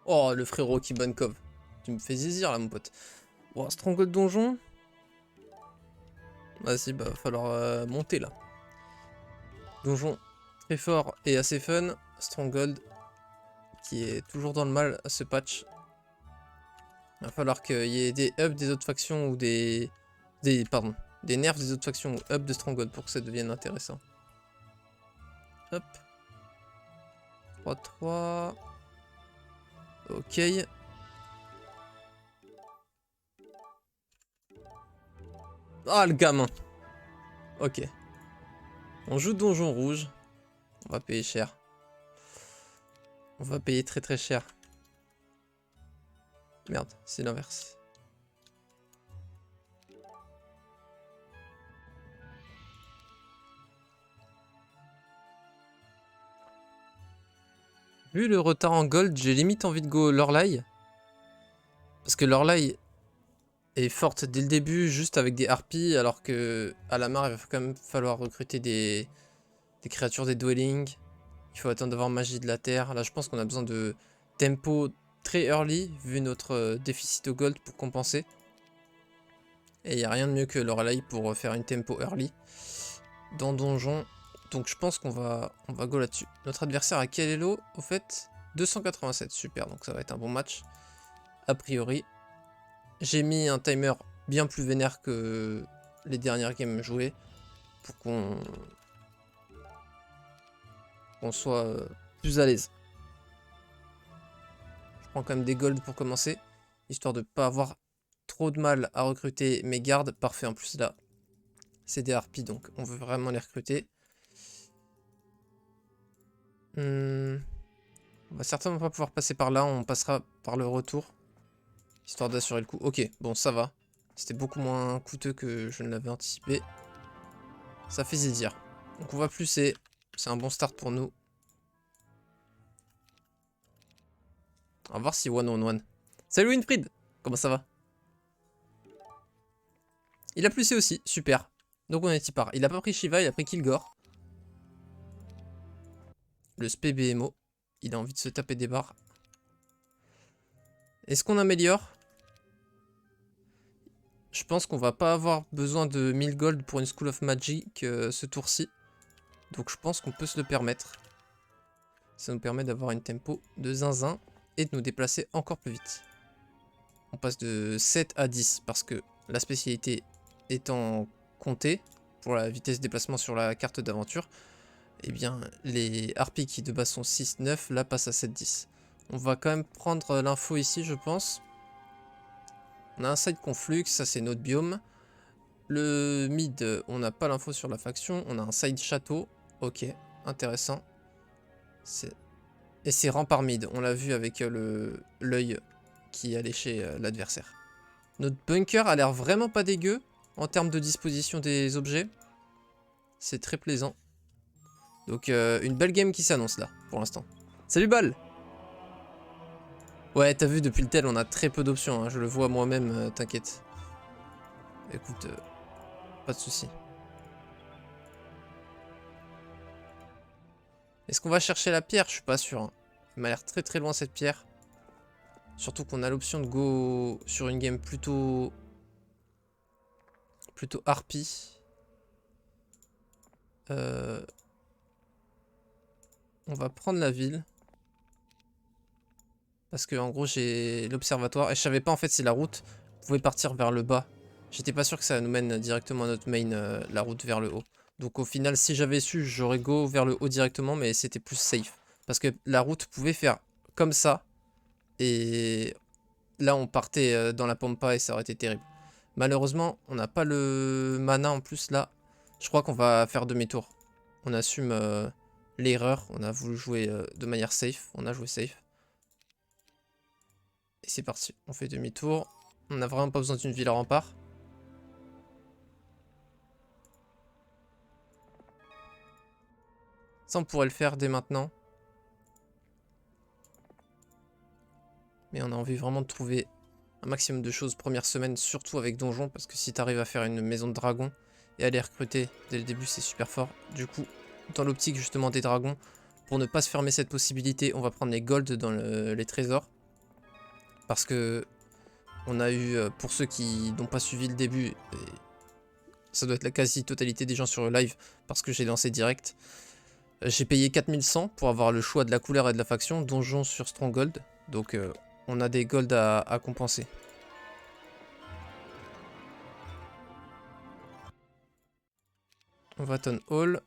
Oh, le frérot qui bonne cove. Tu me fais zizir là, mon pote. Oh, Stronghold donjon. Vas-y, bah, va falloir monter là. Donjon très fort et assez fun. Stronghold qui est toujours dans le mal à ce patch. Il va falloir qu'il y ait des ups des autres factions ou pardon, des nerfs des autres factions ou ups de Stronghold pour que ça devienne intéressant. Hop. 3-3. Ok. Ah, le gamin. Ok. On joue donjon rouge. On va payer cher. On va payer très très cher. Merde, c'est l'inverse. Vu le retard en gold, j'ai limite envie de go Lorelai. Parce que Lorelai est forte dès le début, juste avec des harpies, alors que à la mare, il va quand même falloir recruter des créatures des dwellings. Il faut attendre d'avoir magie de la terre. Là, je pense qu'on a besoin de tempo très early, vu notre déficit au gold pour compenser. Et il n'y a rien de mieux que Lorelai pour faire une tempo early dans donjon. Donc je pense qu'on va go là-dessus. Notre adversaire a quel elo au fait? 287, super, donc ça va être un bon match. A priori. J'ai mis un timer bien plus vénère que les dernières games jouées. Pour qu'on soit plus à l'aise. Je prends quand même des golds pour commencer. Histoire de ne pas avoir trop de mal à recruter mes gardes. Parfait, en plus là, c'est des harpies, donc on veut vraiment les recruter. On va certainement pas pouvoir passer par là, on passera par le retour. Histoire d'assurer le coup. Ok, bon ça va. C'était beaucoup moins coûteux que je ne l'avais anticipé. Ça fait zizir. Donc on va plusser. C'est un bon start pour nous. On va voir si one on one. Salut Winfried. Comment ça va? Il a plusé aussi, super. Donc on est y part. Il a pas pris Shiva, il a pris Kilgore. Le SPBMO. Il a envie de se taper des barres. Est-ce qu'on améliore? Je pense qu'on va pas avoir besoin de 1000 gold pour une School of Magic ce tour-ci. Donc je pense qu'on peut se le permettre. Ça nous permet d'avoir une tempo de zinzin et de nous déplacer encore plus vite. On passe de 7 à 10 parce que la spécialité étant comptée pour la vitesse de déplacement sur la carte d'aventure, eh bien les harpies qui de base sont 6-9 là passent à 7-10. On va quand même prendre l'info ici je pense. On a un side conflux, ça c'est notre biome. Le mid, on n'a pas l'info sur la faction. On a un side château. Ok, intéressant. Et c'est rempart mid. On l'a vu avec l'œil qui allait chez l'adversaire. Notre bunker a l'air vraiment pas dégueu en termes de disposition des objets. C'est très plaisant. Donc une belle game qui s'annonce là, pour l'instant. Salut Bal! Ouais, t'as vu, depuis le tel, on a très peu d'options. Hein. Je le vois moi-même, t'inquiète. Écoute, pas de soucis. Est-ce qu'on va chercher la pierre? Je suis pas sûr. Hein. Il m'a l'air très très loin cette pierre. Surtout qu'on a l'option de go sur une game plutôt harpie. On va prendre la ville. Parce que en gros j'ai l'observatoire. Et je savais pas en fait si la route pouvait partir vers le bas. J'étais pas sûr que ça nous mène directement à notre main, la route vers le haut. Donc au final si j'avais su j'aurais go vers le haut directement. Mais c'était plus safe. Parce que la route pouvait faire comme ça. Et là on partait dans la pampa et ça aurait été terrible. Malheureusement on n'a pas le mana en plus là. Je crois qu'on va faire demi-tour. On assume l'erreur. On a voulu jouer de manière safe. On a joué safe. Et c'est parti. On fait demi-tour. On n'a vraiment pas besoin d'une ville à rempart. Ça on pourrait le faire dès maintenant. Mais on a envie vraiment de trouver un maximum de choses première semaine. Surtout avec donjon. Parce que si tu arrives à faire une maison de dragon et à les recruter dès le début c'est super fort. Du coup dans l'optique justement des dragons. Pour ne pas se fermer cette possibilité, on va prendre les golds dans les trésors. Parce que on a eu, pour ceux qui n'ont pas suivi le début, et ça doit être la quasi-totalité des gens sur le live, parce que j'ai lancé direct, j'ai payé 4100 pour avoir le choix de la couleur et de la faction, donjon sur Stronghold. Donc on a des golds à compenser. On va Town Hall.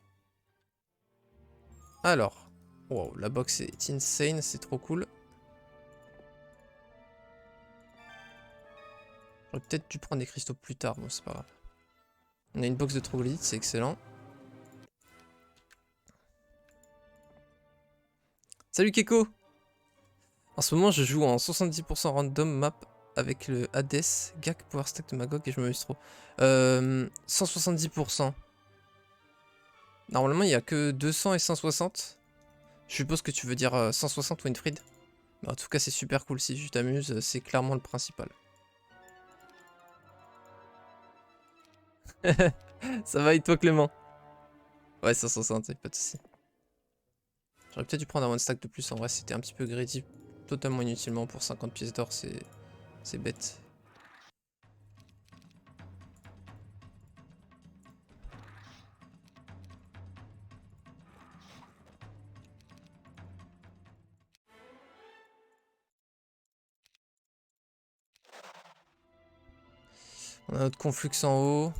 Alors, wow, la box est insane, c'est trop cool. J'aurais peut-être dû prendre des cristaux plus tard, bon c'est pas grave. On a une box de troglodytes, c'est excellent. Salut Keko! En ce moment je joue en 70% random map avec le Hades, Gak, Power Stack de Magog et je m'amuse trop. 170%. Normalement il n'y a que 200 et 160. Je suppose que tu veux dire 160 Winfried. Mais en tout cas c'est super cool, si tu t'amuses, c'est clairement le principal. Ça va et toi Clément? Ouais 160, pas de soucis. J'aurais peut-être dû prendre un one stack de plus, en vrai c'était un petit peu greedy, totalement inutilement pour 50 pièces d'or, c'est bête. On a notre conflux en haut.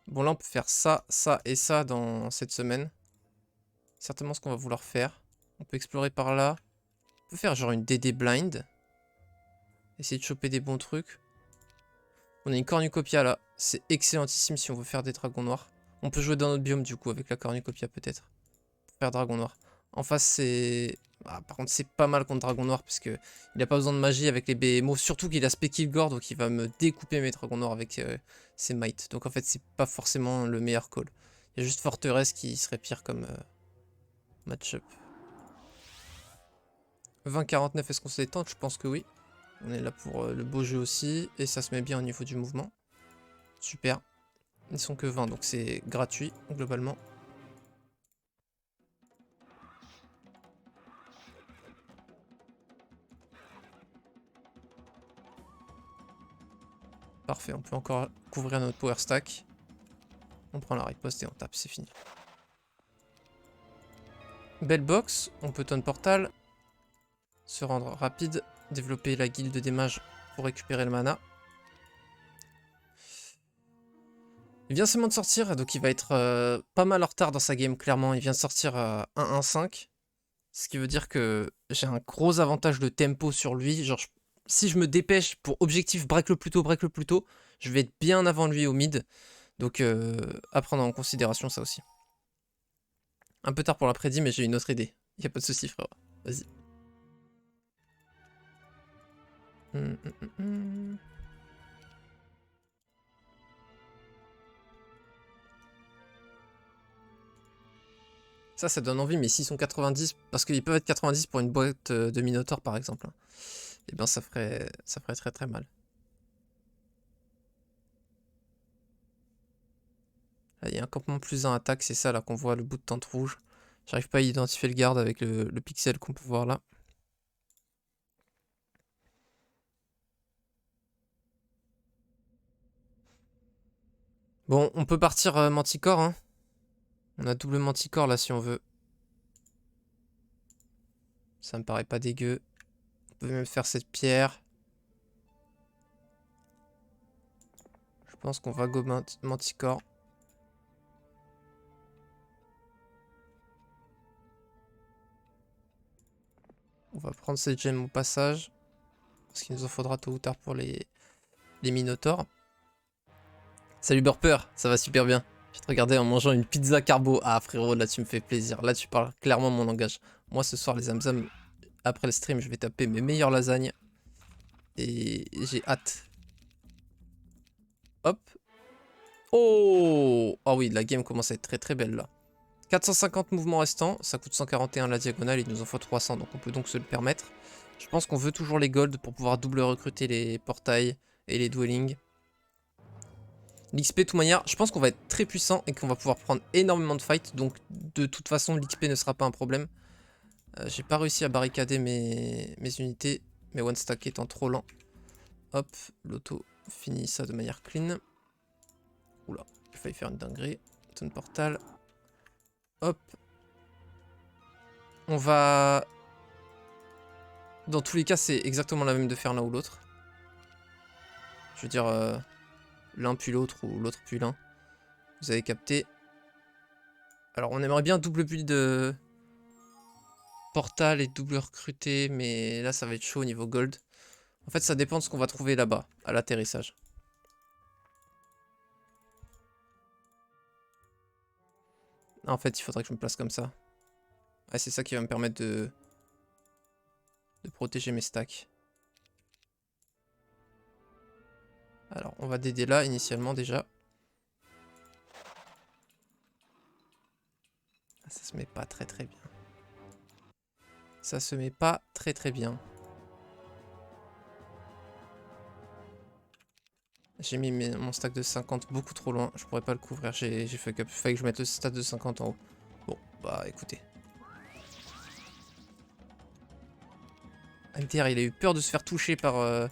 Bon là on peut faire ça, ça et ça dans cette semaine. Certainement ce qu'on va vouloir faire. On peut explorer par là. On peut faire genre une DD blind. Essayer de choper des bons trucs. On a une cornucopia là. C'est excellentissime si on veut faire des dragons noirs. On peut jouer dans notre biome du coup avec la cornucopia peut-être. Pour faire dragon noir. En face c'est... Ah, par contre c'est pas mal contre dragon noir parce que il a pas besoin de magie avec les BMO. Surtout qu'il a spé Kilgore donc il va me découper mes dragons noirs avec ses mites. Donc en fait c'est pas forcément le meilleur call. Il y a juste forteresse qui serait pire comme match-up. 20-49, est-ce qu'on se détente? Je pense que oui. On est là pour le beau jeu aussi. Et ça se met bien au niveau du mouvement. Super. Ils sont que 20, donc c'est gratuit, globalement. Parfait, on peut encore couvrir notre power stack. On prend la riposte et on tape, c'est fini. Belle box, on peut ton portal. Se rendre rapide. Développer la guilde des mages pour récupérer le mana. Il vient seulement de sortir, donc il va être pas mal en retard dans sa game, clairement. Il vient de sortir 1-1-5. Ce qui veut dire que j'ai un gros avantage de tempo sur lui. Genre, si je me dépêche pour objectif break le plus tôt, je vais être bien avant lui au mid. Donc, à prendre en considération ça aussi. Un peu tard pour l'après-midi, mais j'ai une autre idée. Y a pas de souci, frère. Vas-y. Ça donne envie, mais s'ils sont 90, parce qu'ils peuvent être 90 pour une boîte de Minotaur par exemple, hein, et bien ça ferait très très mal. Ah, il y a un campement plus 1 attaque, c'est ça là qu'on voit le bout de tente rouge. J'arrive pas à identifier le garde avec le pixel qu'on peut voir là. Bon, on peut partir Manticore, hein. On a double Manticore là si on veut. Ça me paraît pas dégueu. On peut même faire cette pierre. Je pense qu'on va go Manticore. On va prendre cette gemme au passage. Parce qu'il nous en faudra tôt ou tard pour les Minotaurs. Salut Burper, ça va super bien. Je te regardais en mangeant une pizza carbo. Ah frérot, là tu me fais plaisir. Là tu parles clairement mon langage. Moi ce soir les Zamzam, après le stream, je vais taper mes meilleures lasagnes. Et j'ai hâte. Hop. Oh. Ah oui, la game commence à être très très belle là. 450 mouvements restants, ça coûte 141 la diagonale, il nous en faut 300, donc on peut donc se le permettre. Je pense qu'on veut toujours les golds pour pouvoir double recruter les portails et les dwellings. L'XP, de toute manière, je pense qu'on va être très puissant et qu'on va pouvoir prendre énormément de fights. Donc, de toute façon, l'XP ne sera pas un problème. J'ai pas réussi à barricader mes unités. Mes one stack étant trop lent. Hop, l'auto finit ça de manière clean. Oula, j'ai failli faire une dinguerie. Zone portal. Hop. On va... Dans tous les cas, c'est exactement la même de faire l'un ou l'autre. Je veux dire, l'un puis l'autre ou l'autre puis l'un. Vous avez capté. Alors, on aimerait bien double build de portal et double recruté, mais là, ça va être chaud au niveau gold. En fait, ça dépend de ce qu'on va trouver là-bas, à l'atterrissage. En fait, il faudrait que je me place comme ça. Ah, c'est ça qui va me permettre de protéger mes stacks. Alors, on va DD là, initialement, déjà. Ah, ça se met pas très très bien. Ça se met pas très très bien. J'ai mis mon stack de 50 beaucoup trop loin. Je pourrais pas le couvrir. J'ai fait que fallait que je mette le stack de 50 en haut. Bon, bah écoutez. MTR, il a eu peur de se faire toucher par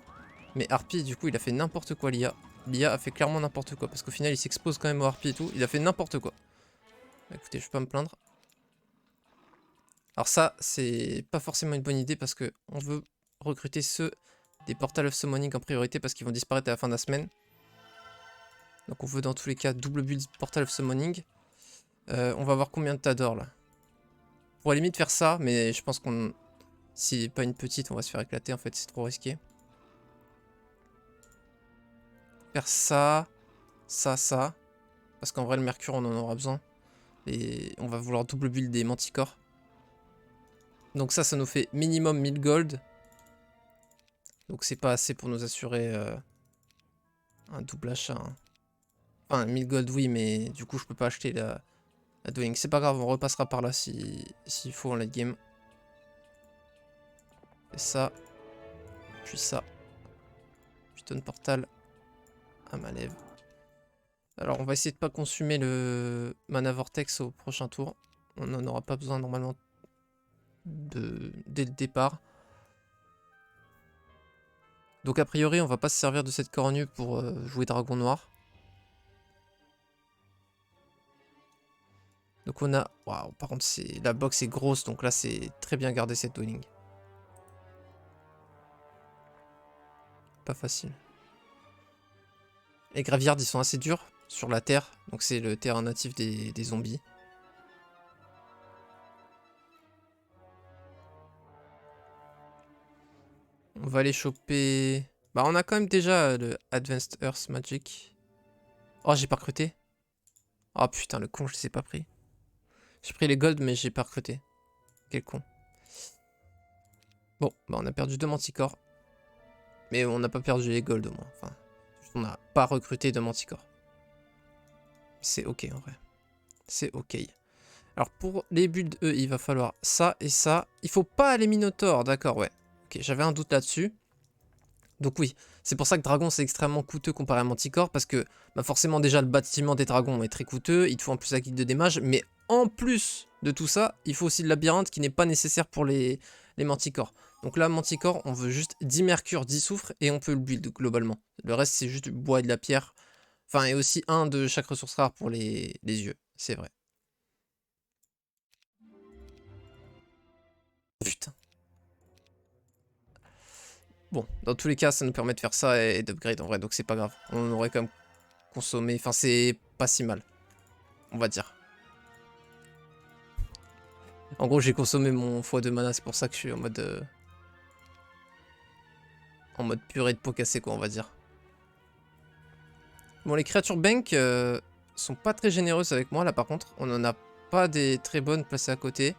mes harpies. Du coup, il a fait n'importe quoi, l'IA. L'IA a fait clairement n'importe quoi. Parce qu'au final, il s'expose quand même aux harpies et tout. Il a fait n'importe quoi. Bah, écoutez, je vais pas me plaindre. Alors ça, c'est pas forcément une bonne idée parce que on veut recruter ceux des Portal of Summoning en priorité parce qu'ils vont disparaître à la fin de la semaine. Donc on veut dans tous les cas double build Portal of Summoning. On va voir combien de tas d'or là. On pourrait limite faire ça, mais je pense qu'on... Si pas une petite, on va se faire éclater en fait, c'est trop risqué. Faire ça, ça. Parce qu'en vrai le mercure on en aura besoin. Et on va vouloir double build des manticores. Donc ça nous fait minimum 1000 gold. Donc c'est pas assez pour nous assurer un double achat. Hein. Enfin 1000 gold oui, mais du coup je peux pas acheter la Dwelling. C'est pas grave, on repassera par là s'il faut en late game. Et ça. Puis ça. Puis tonne portal à ma lèvre. Alors on va essayer de pas consumer le mana vortex au prochain tour. On n'en aura pas besoin normalement dès le départ. Donc a priori on va pas se servir de cette cornue pour jouer dragon noir. Donc on a... Waouh, par contre la box est grosse donc là c'est très bien garder cette dwelling. Pas facile. Les Graveyards ils sont assez durs sur la terre. Donc c'est le terrain natif des zombies. On va aller choper... Bah on a quand même déjà le Advanced Earth Magic. Oh j'ai pas recruté. Oh putain le con je les ai pas pris. J'ai pris les gold mais j'ai pas recruté. Quel con. Bon bah on a perdu 2 manticores. Mais on n'a pas perdu les gold au moins. Enfin, on n'a pas recruté de manticore. C'est ok en vrai. C'est ok. Alors pour les builds E il va falloir ça et ça. Il faut pas aller Minotaur, d'accord ouais. Ok j'avais un doute là-dessus. Donc oui, c'est pour ça que Dragon c'est extrêmement coûteux comparé à Manticore, parce que bah forcément déjà le bâtiment des dragons est très coûteux, il te faut en plus la guide de démage, mais en plus de tout ça, il faut aussi le labyrinthe qui n'est pas nécessaire pour les Manticores. Donc là, Manticore, on veut juste 10 mercure, 10 soufre, et on peut le build globalement. Le reste c'est juste du bois et de la pierre, enfin et aussi un de chaque ressource rare pour les yeux, c'est vrai. Putain. Bon, dans tous les cas, ça nous permet de faire ça et d'upgrade en vrai, donc c'est pas grave. On aurait quand même consommé, enfin c'est pas si mal, on va dire. En gros, j'ai consommé mon x2 mana, c'est pour ça que je suis en mode purée de pot cassé quoi, on va dire. Bon, les créatures bank sont pas très généreuses avec moi là par contre. On en a pas des très bonnes placées à côté.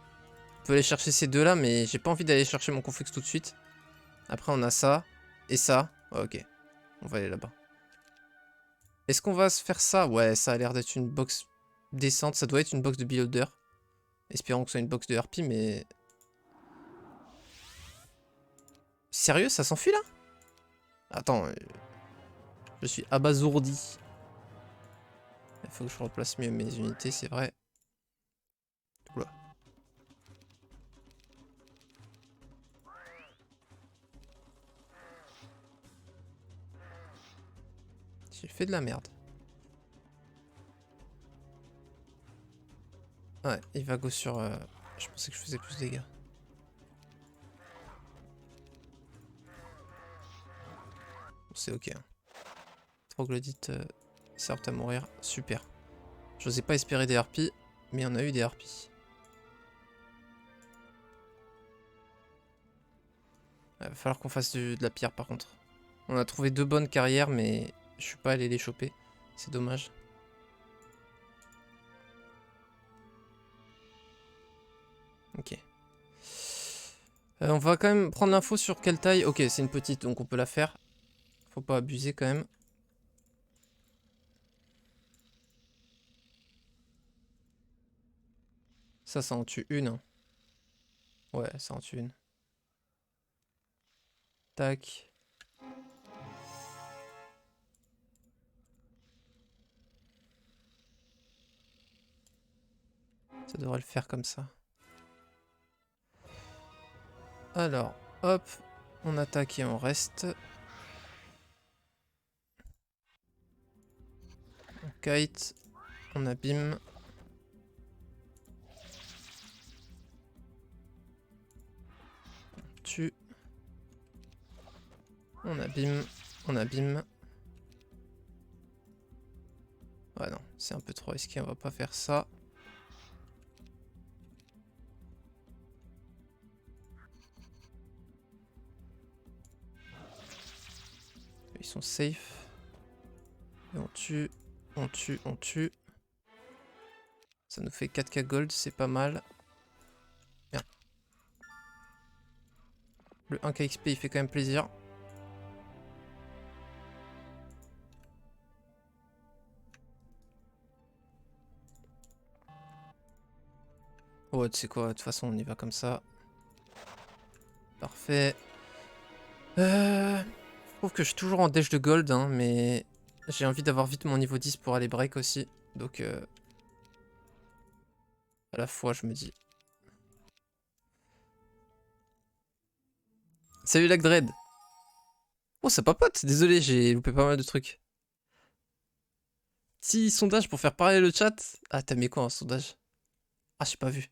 On peut aller chercher ces deux là, mais j'ai pas envie d'aller chercher mon conflux tout de suite. Après on a ça et ça. Ouais, ok, on va aller là-bas. Est-ce qu'on va se faire ça? Ouais, ça a l'air d'être une box décente. Ça doit être une box de builder. Espérons que ce soit une box de RP, mais... Sérieux, ça s'enfuit là? Attends, je suis abasourdi. faut que je replace mieux mes unités, c'est vrai. Oula. J'ai fait de la merde. Ouais, il va go sur... Je pensais que je faisais plus de dégâts. C'est ok. Hein. Troglodytes servent à mourir. Super. J'osais pas espérer des harpies, mais on a eu des harpies. Il va falloir qu'on fasse de la pierre par contre. On a trouvé 2 bonnes carrières, mais je suis pas allé les choper. C'est dommage. Ok. On va quand même prendre l'info sur quelle taille. Ok, c'est une petite, donc on peut la faire. Faut pas abuser quand même. Ça en tue une. Hein. Ouais, ça en tue une. Tac. Ça devrait le faire comme ça. Alors, hop. On attaque et on reste. On kite. On abîme. On tue. On abîme. On abîme. Ouais, non, c'est un peu trop risqué, on va pas faire ça. Ils sont safe. Et on tue, on tue, on tue. Ça nous fait 4k gold, c'est pas mal. Bien. Le 1k XP, il fait quand même plaisir. Ouais, tu sais quoi, de toute façon, on y va comme ça. Parfait. Je trouve que je suis toujours en dèche de gold, hein, mais j'ai envie d'avoir vite mon niveau 10 pour aller break aussi. Donc, à la fois, je me dis... Salut Lagdred. Oh, ça papote. Désolé, j'ai loupé pas mal de trucs. Petit sondage pour faire parler le chat. Ah, t'as mis quoi en sondage? Ah, j'ai pas vu.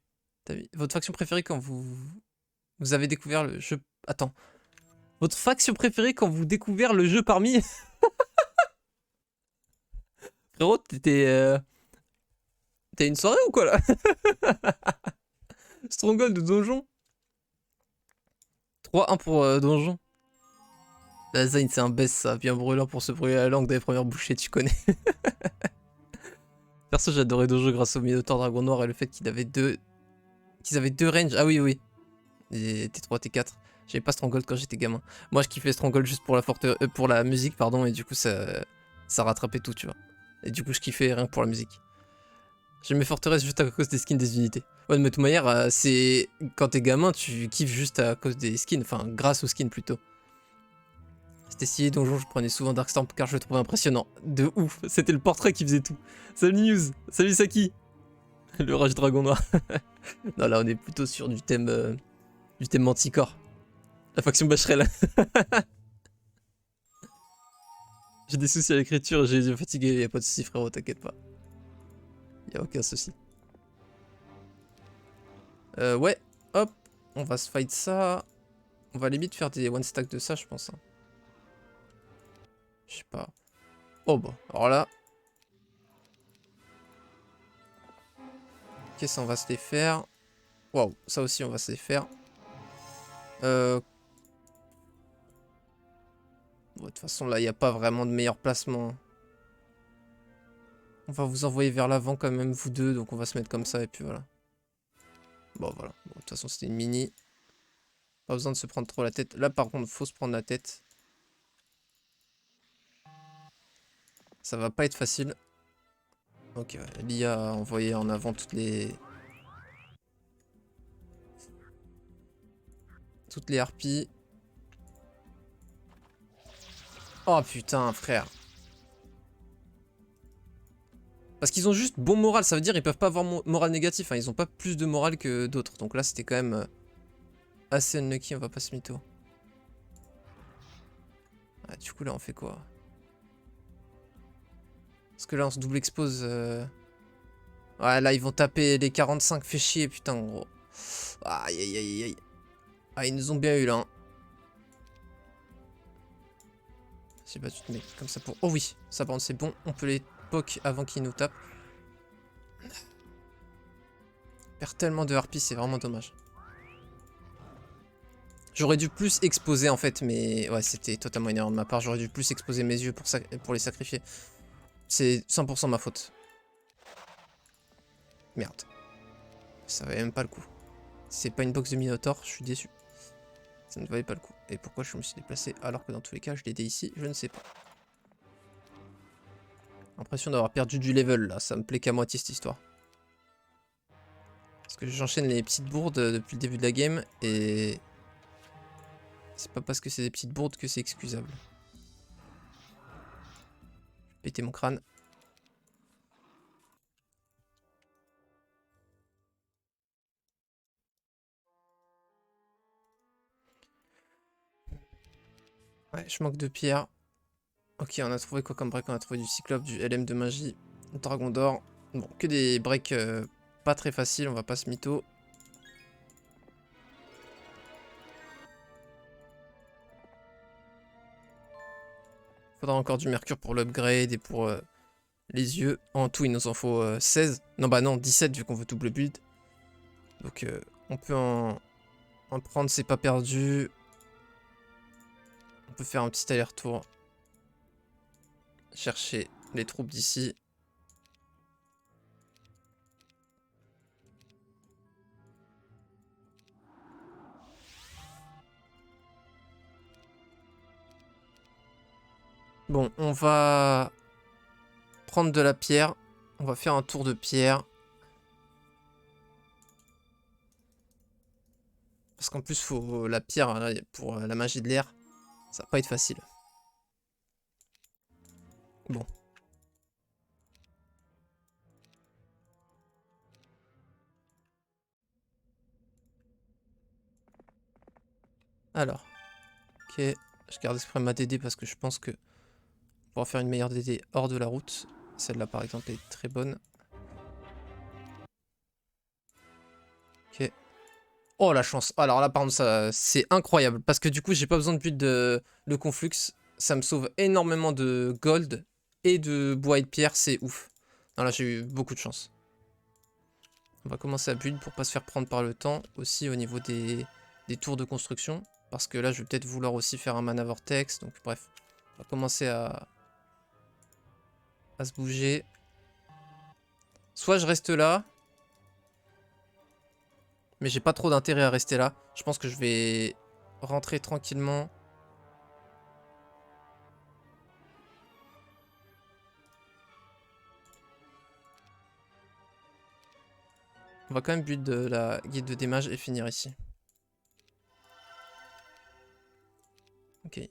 Votre faction préférée quand vous avez découvert le jeu... Attends. Votre faction préférée quand vous découvert le jeu parmi... Frérot, t'as une soirée ou quoi là? Stronghold ou donjon? 3-1 pour donjon. La Zayn, c'est un best ça. Bien brûlant pour se brûler la langue des premières bouchées, tu connais. Perso, j'adorais donjon grâce au Minotaur Dragon Noir et le fait qu'ils avaient deux ranges. Ah oui, oui. Et T3, T4. J'avais pas Stronghold quand j'étais gamin. Moi, je kiffais Stronghold juste pour la musique, pardon, et du coup, ça rattrapait tout, tu vois. Et du coup, je kiffais rien que pour la musique. J'aimais Forteresse juste à cause des skins des unités. Ouais, mais de toute manière, c'est... Quand t'es gamin, tu kiffes juste à cause des skins. Enfin, grâce aux skins, plutôt. C'était stylé, Donjon, je prenais souvent Darkstorm car je le trouvais impressionnant. De ouf, c'était le portrait qui faisait tout. Salut News, salut Saki. Le rage dragon noir. Non, là, on est plutôt sur du thème Manticore. La faction Bacherel. J'ai des soucis à l'écriture, j'ai les yeux fatigués, y a pas de soucis frérot, t'inquiète pas. Y a aucun souci. Ouais, hop, on va se fight ça. On va limite faire des one stack de ça, je pense. Hein. Je sais pas. Oh bah, alors là. Ok, ça on va se les faire. Waouh, ça aussi on va se les faire. Bon, de toute façon là, il n'y a pas vraiment de meilleur placement. On va vous envoyer vers l'avant quand même, vous deux, donc on va se mettre comme ça et puis voilà. Bon voilà, bon, de toute façon c'était une mini. Pas besoin de se prendre trop la tête. Là par contre, faut se prendre la tête. Ça va pas être facile. Ok, ouais. L'IA a envoyé en avant toutes les harpies. Oh putain, frère. Parce qu'ils ont juste bon moral, ça veut dire ils peuvent pas avoir moral négatif, hein. Ils ont pas plus de moral que d'autres. Donc là c'était quand même assez unlucky, on va pas se mytho. Ah, du coup là on fait quoi? Parce que là on se double expose. Ouais là ils vont taper les 45, fait chier putain gros. Aïe aïe aïe aïe. Ah ils nous ont bien eu là. Hein. J'ai battu de mec comme ça pour... Oh oui, ça par contre c'est bon, on peut les poke avant qu'ils nous tapent. On perd tellement de harpies, c'est vraiment dommage. J'aurais dû plus exposer en fait, mais ouais c'était totalement une erreur de ma part. J'aurais dû plus exposer mes yeux pour les sacrifier. C'est 100% ma faute. Merde. Ça valait même pas le coup. Si c'est pas une box de Minotaur, je suis déçu. Ça ne valait pas le coup. Et pourquoi je me suis déplacé alors que dans tous les cas je l'ai aidé ici, je ne sais pas. L'impression d'avoir perdu du level là, ça me plaît qu'à moitié cette histoire. Parce que j'enchaîne les petites bourdes depuis le début de la game et... C'est pas parce que c'est des petites bourdes que c'est excusable. Je vais péter mon crâne. Ouais, je manque de pierre. Ok, on a trouvé quoi comme break? On a trouvé du cyclope, du LM de magie, dragon d'or. Bon, que des breaks pas très faciles, on va pas se mytho. Faudra encore du mercure pour l'upgrade et pour les yeux. En tout, il nous en faut 16. Non, bah non, 17 vu qu'on veut double build. Donc, on peut en prendre, c'est pas perdu. On peut faire un petit aller-retour. Chercher les troupes d'ici. Bon, on va prendre de la pierre. On va faire un tour de pierre. Parce qu'en plus, faut la pierre là, pour la magie de l'air. Ça va pas être facile. Bon. Alors. Ok. Je garde exprès ma DD parce que je pense que pour faire une meilleure DD hors de la route. Celle-là par exemple est très bonne. Ok. Oh la chance. Alors là par contre ça c'est incroyable. Parce que du coup j'ai pas besoin de build de le conflux. Ça me sauve énormément de gold et de bois et de pierre. C'est ouf. Non, là j'ai eu beaucoup de chance. On va commencer à build pour pas se faire prendre par le temps. Aussi au niveau des tours de construction. Parce que là je vais peut-être vouloir aussi faire un mana vortex. Donc bref. On va commencer à se bouger. Soit je reste là. Mais j'ai pas trop d'intérêt à rester là. Je pense que je vais rentrer tranquillement. On va quand même build de la guide de démage et finir ici. Ok.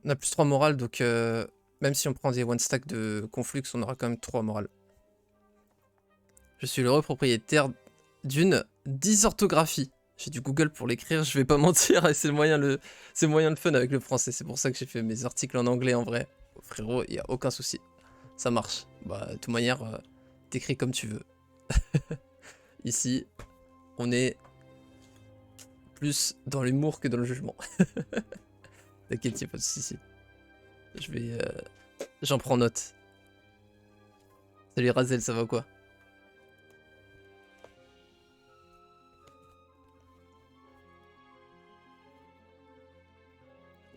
On a plus 3 morale, donc même si on prend des one stack de conflux, on aura quand même 3 morale. Je suis l'heureux propriétaire d'une dysorthographie. J'ai du Google pour l'écrire, je vais pas mentir, et c'est le moyen le fun avec le français. C'est pour ça que j'ai fait mes articles en anglais en vrai. Frérot, il n'y a aucun souci. Ça marche. Bah, de toute manière, t'écris comme tu veux. Ici, on est plus dans l'humour que dans le jugement. T'inquiète, y'a pas de soucis. Je vais... J'en prends note. Salut Razel, ça va quoi?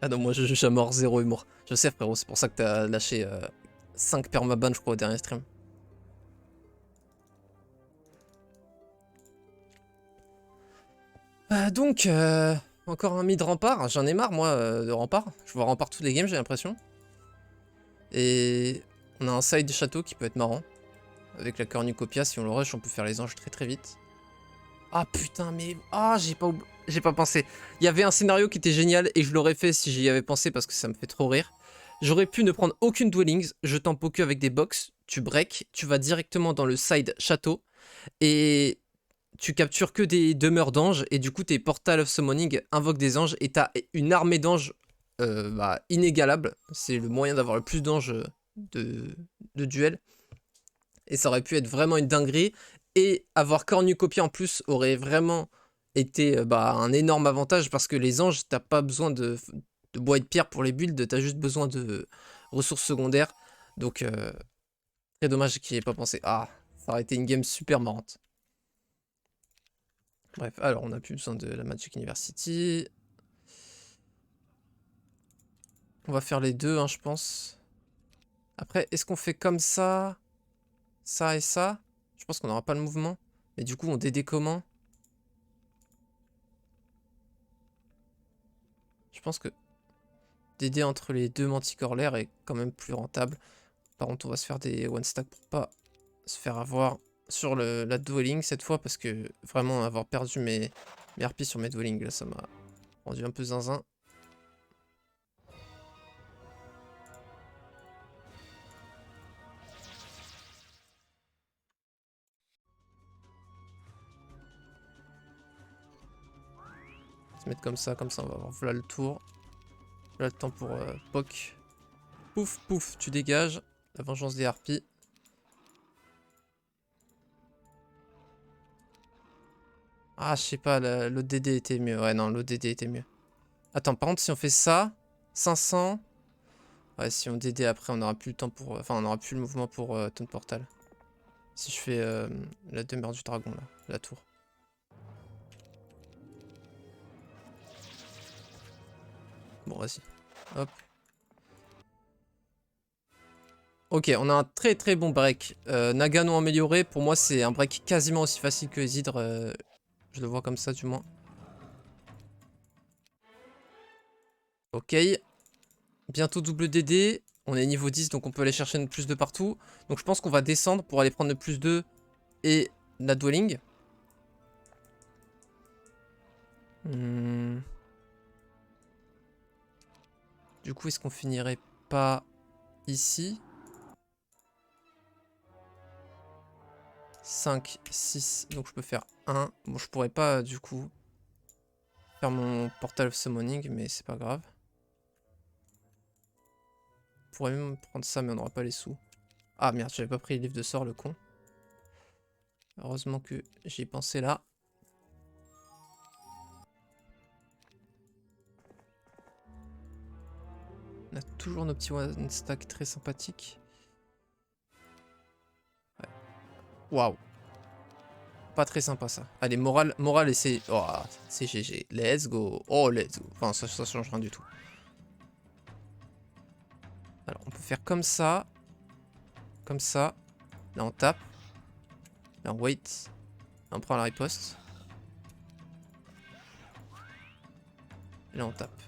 Ah non, moi je juge à mort, zéro humour. Je sais frérot, c'est pour ça que t'as lâché 5 permaban je crois au dernier stream. Donc, encore un mid rempart. J'en ai marre moi de rempart. Je vois rempart toutes les games j'ai l'impression. Et on a un side château qui peut être marrant. Avec la cornucopia, si on le rush, on peut faire les anges très très vite. Ah putain, mais... Ah, j'ai pas pensé. Il y avait un scénario qui était génial et je l'aurais fait si j'y avais pensé parce que ça me fait trop rire. J'aurais pu ne prendre aucune dwellings, je tempo que avec des box, tu break, tu vas directement dans le side château, et tu captures que des demeures d'anges, et du coup tes Portal of Summoning invoquent des anges, et t'as une armée d'anges inégalable. C'est le moyen d'avoir le plus d'anges de duel. Et ça aurait pu être vraiment une dinguerie. Et avoir Cornucopia en plus aurait vraiment été un énorme avantage, parce que les anges, t'as pas besoin de bois et de pierre pour les builds, t'as juste besoin de ressources secondaires. Donc, très dommage qu'il n'y ait pas pensé. Ah, ça aurait été une game super marrante. Bref, alors on n'a plus besoin de la Magic University. On va faire les deux, hein, je pense. Après, est-ce qu'on fait comme ça et ça? Je pense qu'on n'aura pas le mouvement. Mais du coup, on DD comment? Je pense que DD entre les deux manticores l'air est quand même plus rentable. Par contre, on va se faire des one stack pour pas se faire avoir sur la dwelling cette fois, parce que vraiment avoir perdu mes harpies sur mes dwellings, là, ça m'a rendu un peu zinzin. Se mettre comme ça, on va avoir voilà le tour. Voilà le temps pour Poc. Pouf, pouf, tu dégages. La vengeance des harpies. Ah, je sais pas, l'autre DD était mieux. Ouais, non, l'autre DD était mieux. Attends, par contre, si on fait ça, 500... Ouais, si on DD après, on aura plus le temps pour... Enfin, on aura plus le mouvement pour ton portal. Si je fais la demeure du dragon, là, la tour. Bon, vas-y. Hop. Ok, on a un très très bon break. Nagano amélioré, pour moi, c'est un break quasiment aussi facile que Isidre. Je le vois comme ça, du moins. Ok. Bientôt double DD. On est niveau 10, donc on peut aller chercher notre plus de partout. Donc je pense qu'on va descendre pour aller prendre le plus 2 et la dwelling. Du coup, est-ce qu'on finirait pas ici? 5, 6, donc je peux faire 1. Bon, je pourrais pas, du coup, faire mon Portal of Summoning, mais c'est pas grave. On pourrait même prendre ça, mais on n'aura pas les sous. Ah merde, j'avais pas pris le livre de sort, le con. Heureusement que j'y ai pensé là. On a toujours nos petits one stack très sympathiques. Ouais. Waouh. Pas très sympa ça. Allez, morale et c'est... Oh, c'est GG. Let's go. Oh, let's go. Enfin, ça change rien du tout. Alors, on peut faire comme ça. Comme ça. Là, on tape. Là, on wait. Là, on prend la riposte. Et là, on tape.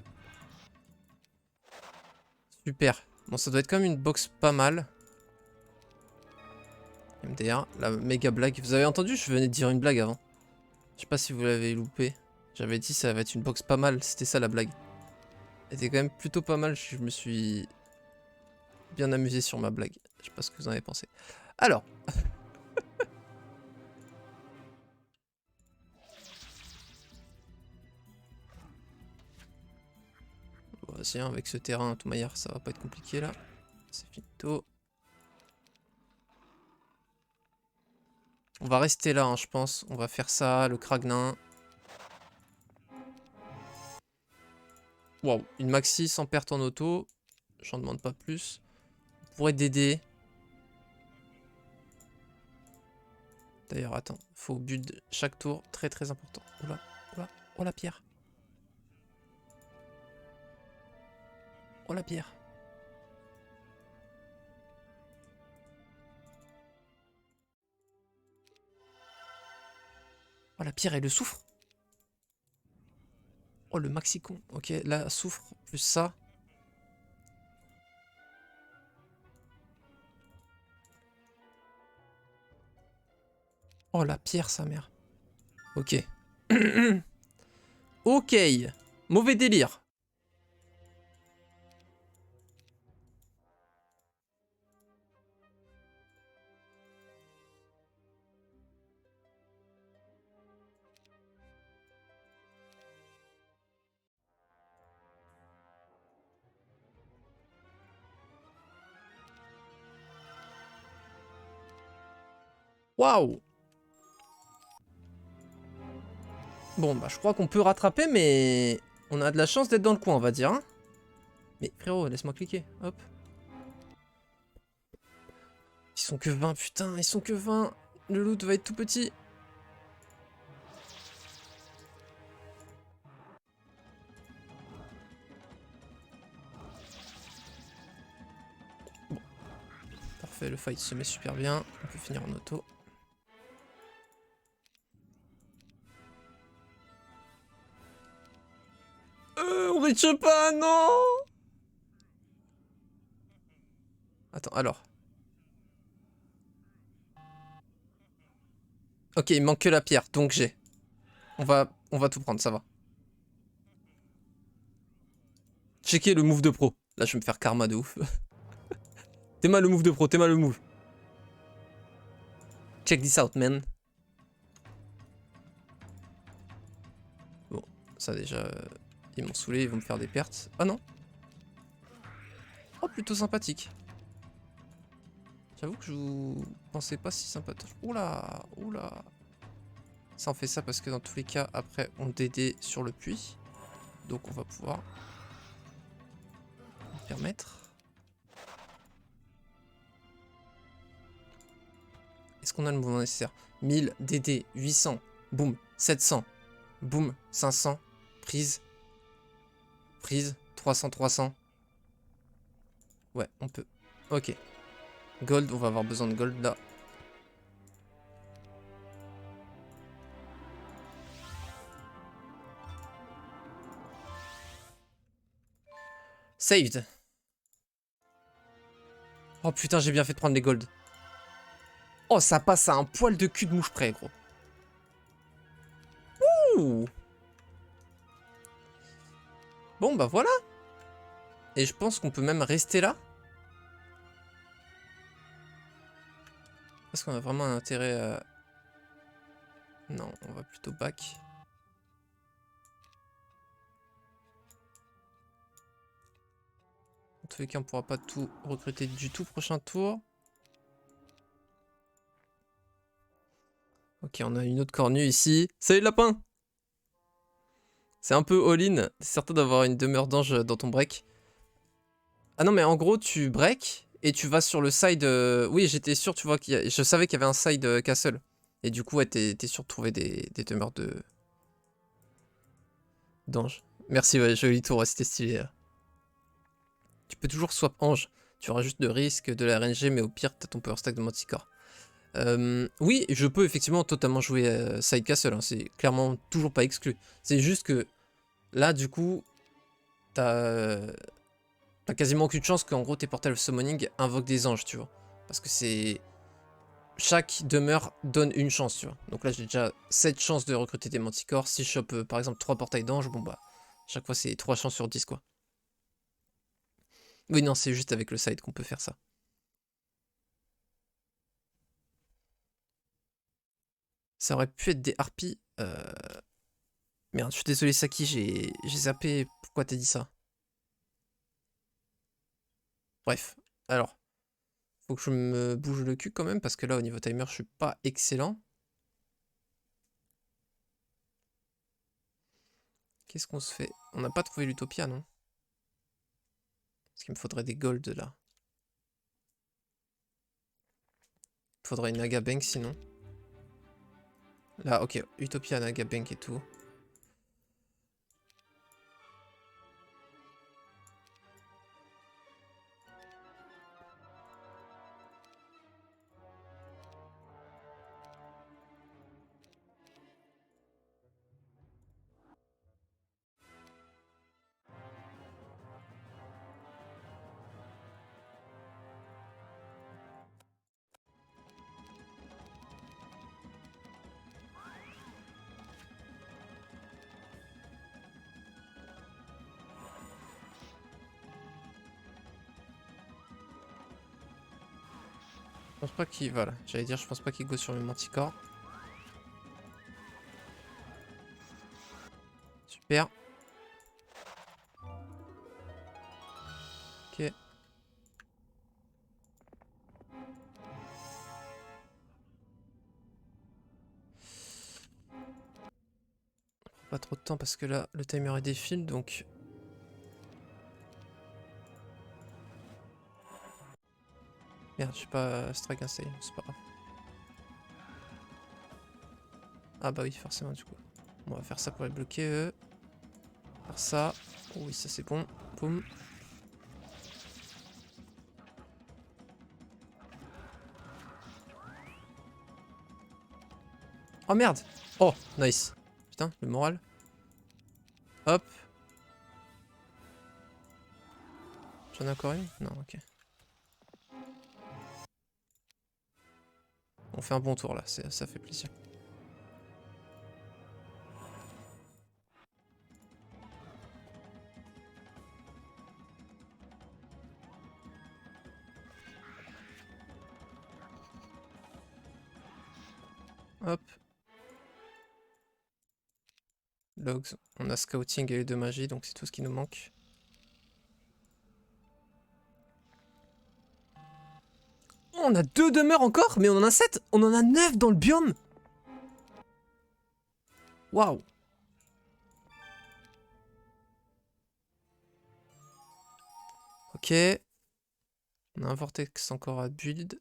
Super. Bon, ça doit être comme une box pas mal. MDR, la méga blague. Vous avez entendu? Je venais de dire une blague avant. Je sais pas si vous l'avez loupé. J'avais dit ça va être une box pas mal. C'était ça la blague. Elle était quand même plutôt pas mal. Je me suis bien amusé sur ma blague. Je sais pas ce que vous en avez pensé. Alors. Voici, hein, avec ce terrain, tout manière, ça va pas être compliqué là. C'est finito. On va rester là, hein, je pense. On va faire ça, le Kragnin. Waouh, une maxi sans perte en auto. J'en demande pas plus. On pourrait DD. D'ailleurs, attends, faut build chaque tour, très très important. Oula, oula, oh la pierre. Oh la pierre. Oh la pierre et le soufre. Oh le maxicon. Ok, là, soufre, plus ça. Oh la pierre, sa mère. Ok. Ok. Mauvais délire. Waouh! Bon, bah, je crois qu'on peut rattraper, mais on a de la chance d'être dans le coin, on va dire. Hein, mais frérot, laisse-moi cliquer. Hop. Ils sont que 20, putain, ils sont que 20. Le loot va être tout petit. Bon, parfait, le fight se met super bien. On peut finir en auto. On reach pas, non! Attends, alors. Ok, il manque que la pierre, donc j'ai. On va tout prendre, ça va. Checker le move de pro. Là, je vais me faire karma de ouf. T'es mal le move de pro, t'es mal le move. Check this out, man. Bon, ça déjà, ils m'ont saoulé, ils vont me faire des pertes. Ah non. Oh, plutôt sympathique. J'avoue que je vous pensais pas si sympathique. Oula, oula. Ça, on fait ça parce que dans tous les cas, après, on DD sur le puits. Donc, on va pouvoir nous permettre. Est-ce qu'on a le mouvement nécessaire? 1000, DD, 800, boum, 700, boum, 500, prise, prise, 300, 300. Ouais, on peut. Ok. Gold, on va avoir besoin de gold là. Saved. Oh putain, j'ai bien fait de prendre les golds. Oh, ça passe à un poil de cul de mouche près, gros. Ouh. Bon, bah voilà. Et je pense qu'on peut même rester là. Est-ce qu'on a vraiment un intérêt à... Non, on va plutôt back. En tous les cas, on pourra pas tout recruter du tout prochain tour. Ok, on a une autre cornue ici. Salut lapin! C'est un peu all-in. C'est certain d'avoir une demeure d'ange dans ton break. Ah non, mais en gros, tu break et tu vas sur le side... Oui, j'étais sûr, tu vois, je savais qu'il y avait un side castle. Et du coup, ouais, t'es sûr de trouver des demeures d'ange. Merci, ouais, joli tour, ouais, c'était stylé. Tu peux toujours swap ange. Tu auras juste de risque de la RNG, mais au pire, t'as ton power stack de Manticore. Oui, je peux effectivement totalement jouer side castle, hein, c'est clairement toujours pas exclu. C'est juste que là, du coup, t'as quasiment aucune chance qu'en gros tes portals of summoning invoquent des anges, tu vois. Parce que c'est... Chaque demeure donne une chance, tu vois. Donc là, j'ai déjà 7 chances de recruter des manticores. Si je chope par exemple 3 portails d'anges, bon bah, chaque fois c'est 3 chances sur 10, quoi. Oui, non, c'est juste avec le side qu'on peut faire ça. Ça aurait pu être des harpies. Merde, je suis désolé, Saki, j'ai zappé. Pourquoi t'as dit ça? Bref, alors, faut que je me bouge le cul quand même, parce que là, au niveau timer, je suis pas excellent. Qu'est-ce qu'on se fait? On n'a pas trouvé l'Utopia, non? Parce qu'il me faudrait des golds, là. Il faudrait une Naga Bank, sinon. Là, ok, Utopia, Naga Bank et tout. Je pense pas qu'il... Voilà, j'allais dire, je pense pas qu'il go sur le Manticore. Super. Ok. pas trop de temps parce que là, le timer est défile, donc... Merde, je sais pas strike un save, c'est pas grave. Ah bah oui, forcément du coup. On va faire ça pour les bloquer eux. Faire ça. Oh oui, ça c'est bon. Boum. Oh merde. Oh, nice. Putain, le moral. Hop. J'en ai encore une? Non, ok. On fait un bon tour là, ça fait plaisir. Hop. Logs. On a scouting et les deux magies, donc c'est tout ce qui nous manque. Oh, on a 2 demeures encore, mais on en a 7. On en a 9 dans le biome. Waouh. Ok. On a un vortex encore à build.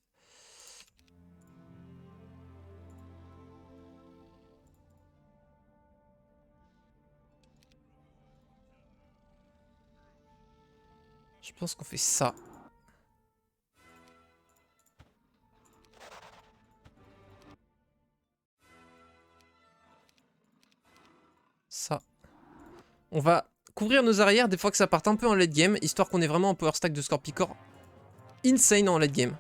Je pense qu'on fait ça. Ça. On va couvrir nos arrières des fois que ça parte un peu en late game, histoire qu'on ait vraiment un power stack de Scorpicor insane en late game.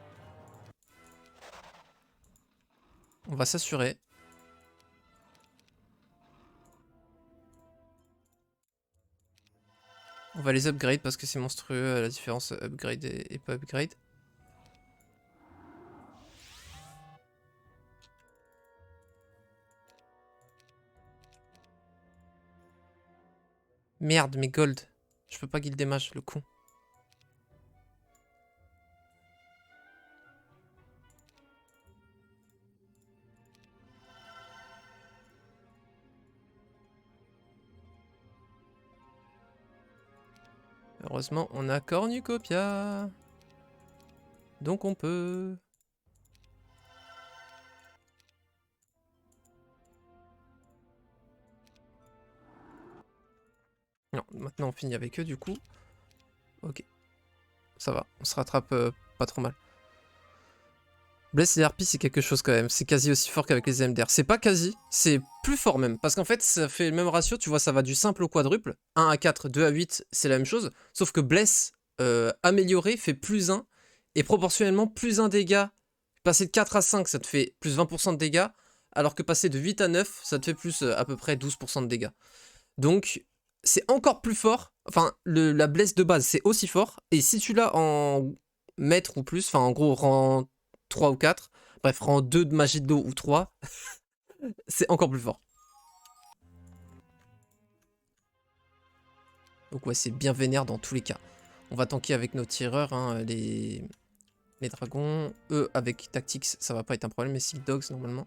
On va s'assurer. On va les upgrade parce que c'est monstrueux la différence upgrade et pas upgrade. Merde, mais gold. Je peux pas guild des mages, le con. Heureusement, on a Cornucopia. Donc on peut... Non, maintenant on finit avec eux du coup. Ok. Ça va, on se rattrape pas trop mal. Bless et RP c'est quelque chose quand même, c'est quasi aussi fort qu'avec les MDR. C'est pas quasi, c'est plus fort même. Parce qu'en fait ça fait le même ratio, tu vois ça va du simple au quadruple. 1 à 4, 2 à 8 c'est la même chose. Sauf que Bless amélioré fait plus 1 et proportionnellement plus 1 dégâts. Passer de 4 à 5 ça te fait plus 20% de dégâts. Alors que passer de 8 à 9 ça te fait plus à peu près 12% de dégâts. Donc c'est encore plus fort. Enfin la Bless de base c'est aussi fort. Et si tu l'as en maître ou plus, enfin en gros rang 3 ou 4, bref, rang 2 de magie de dos ou 3, c'est encore plus fort. Donc ouais, c'est bien vénère dans tous les cas. On va tanker avec nos tireurs, hein, les dragons. Eux, avec Tactics, ça va pas être un problème, mais Silk Dogs, normalement.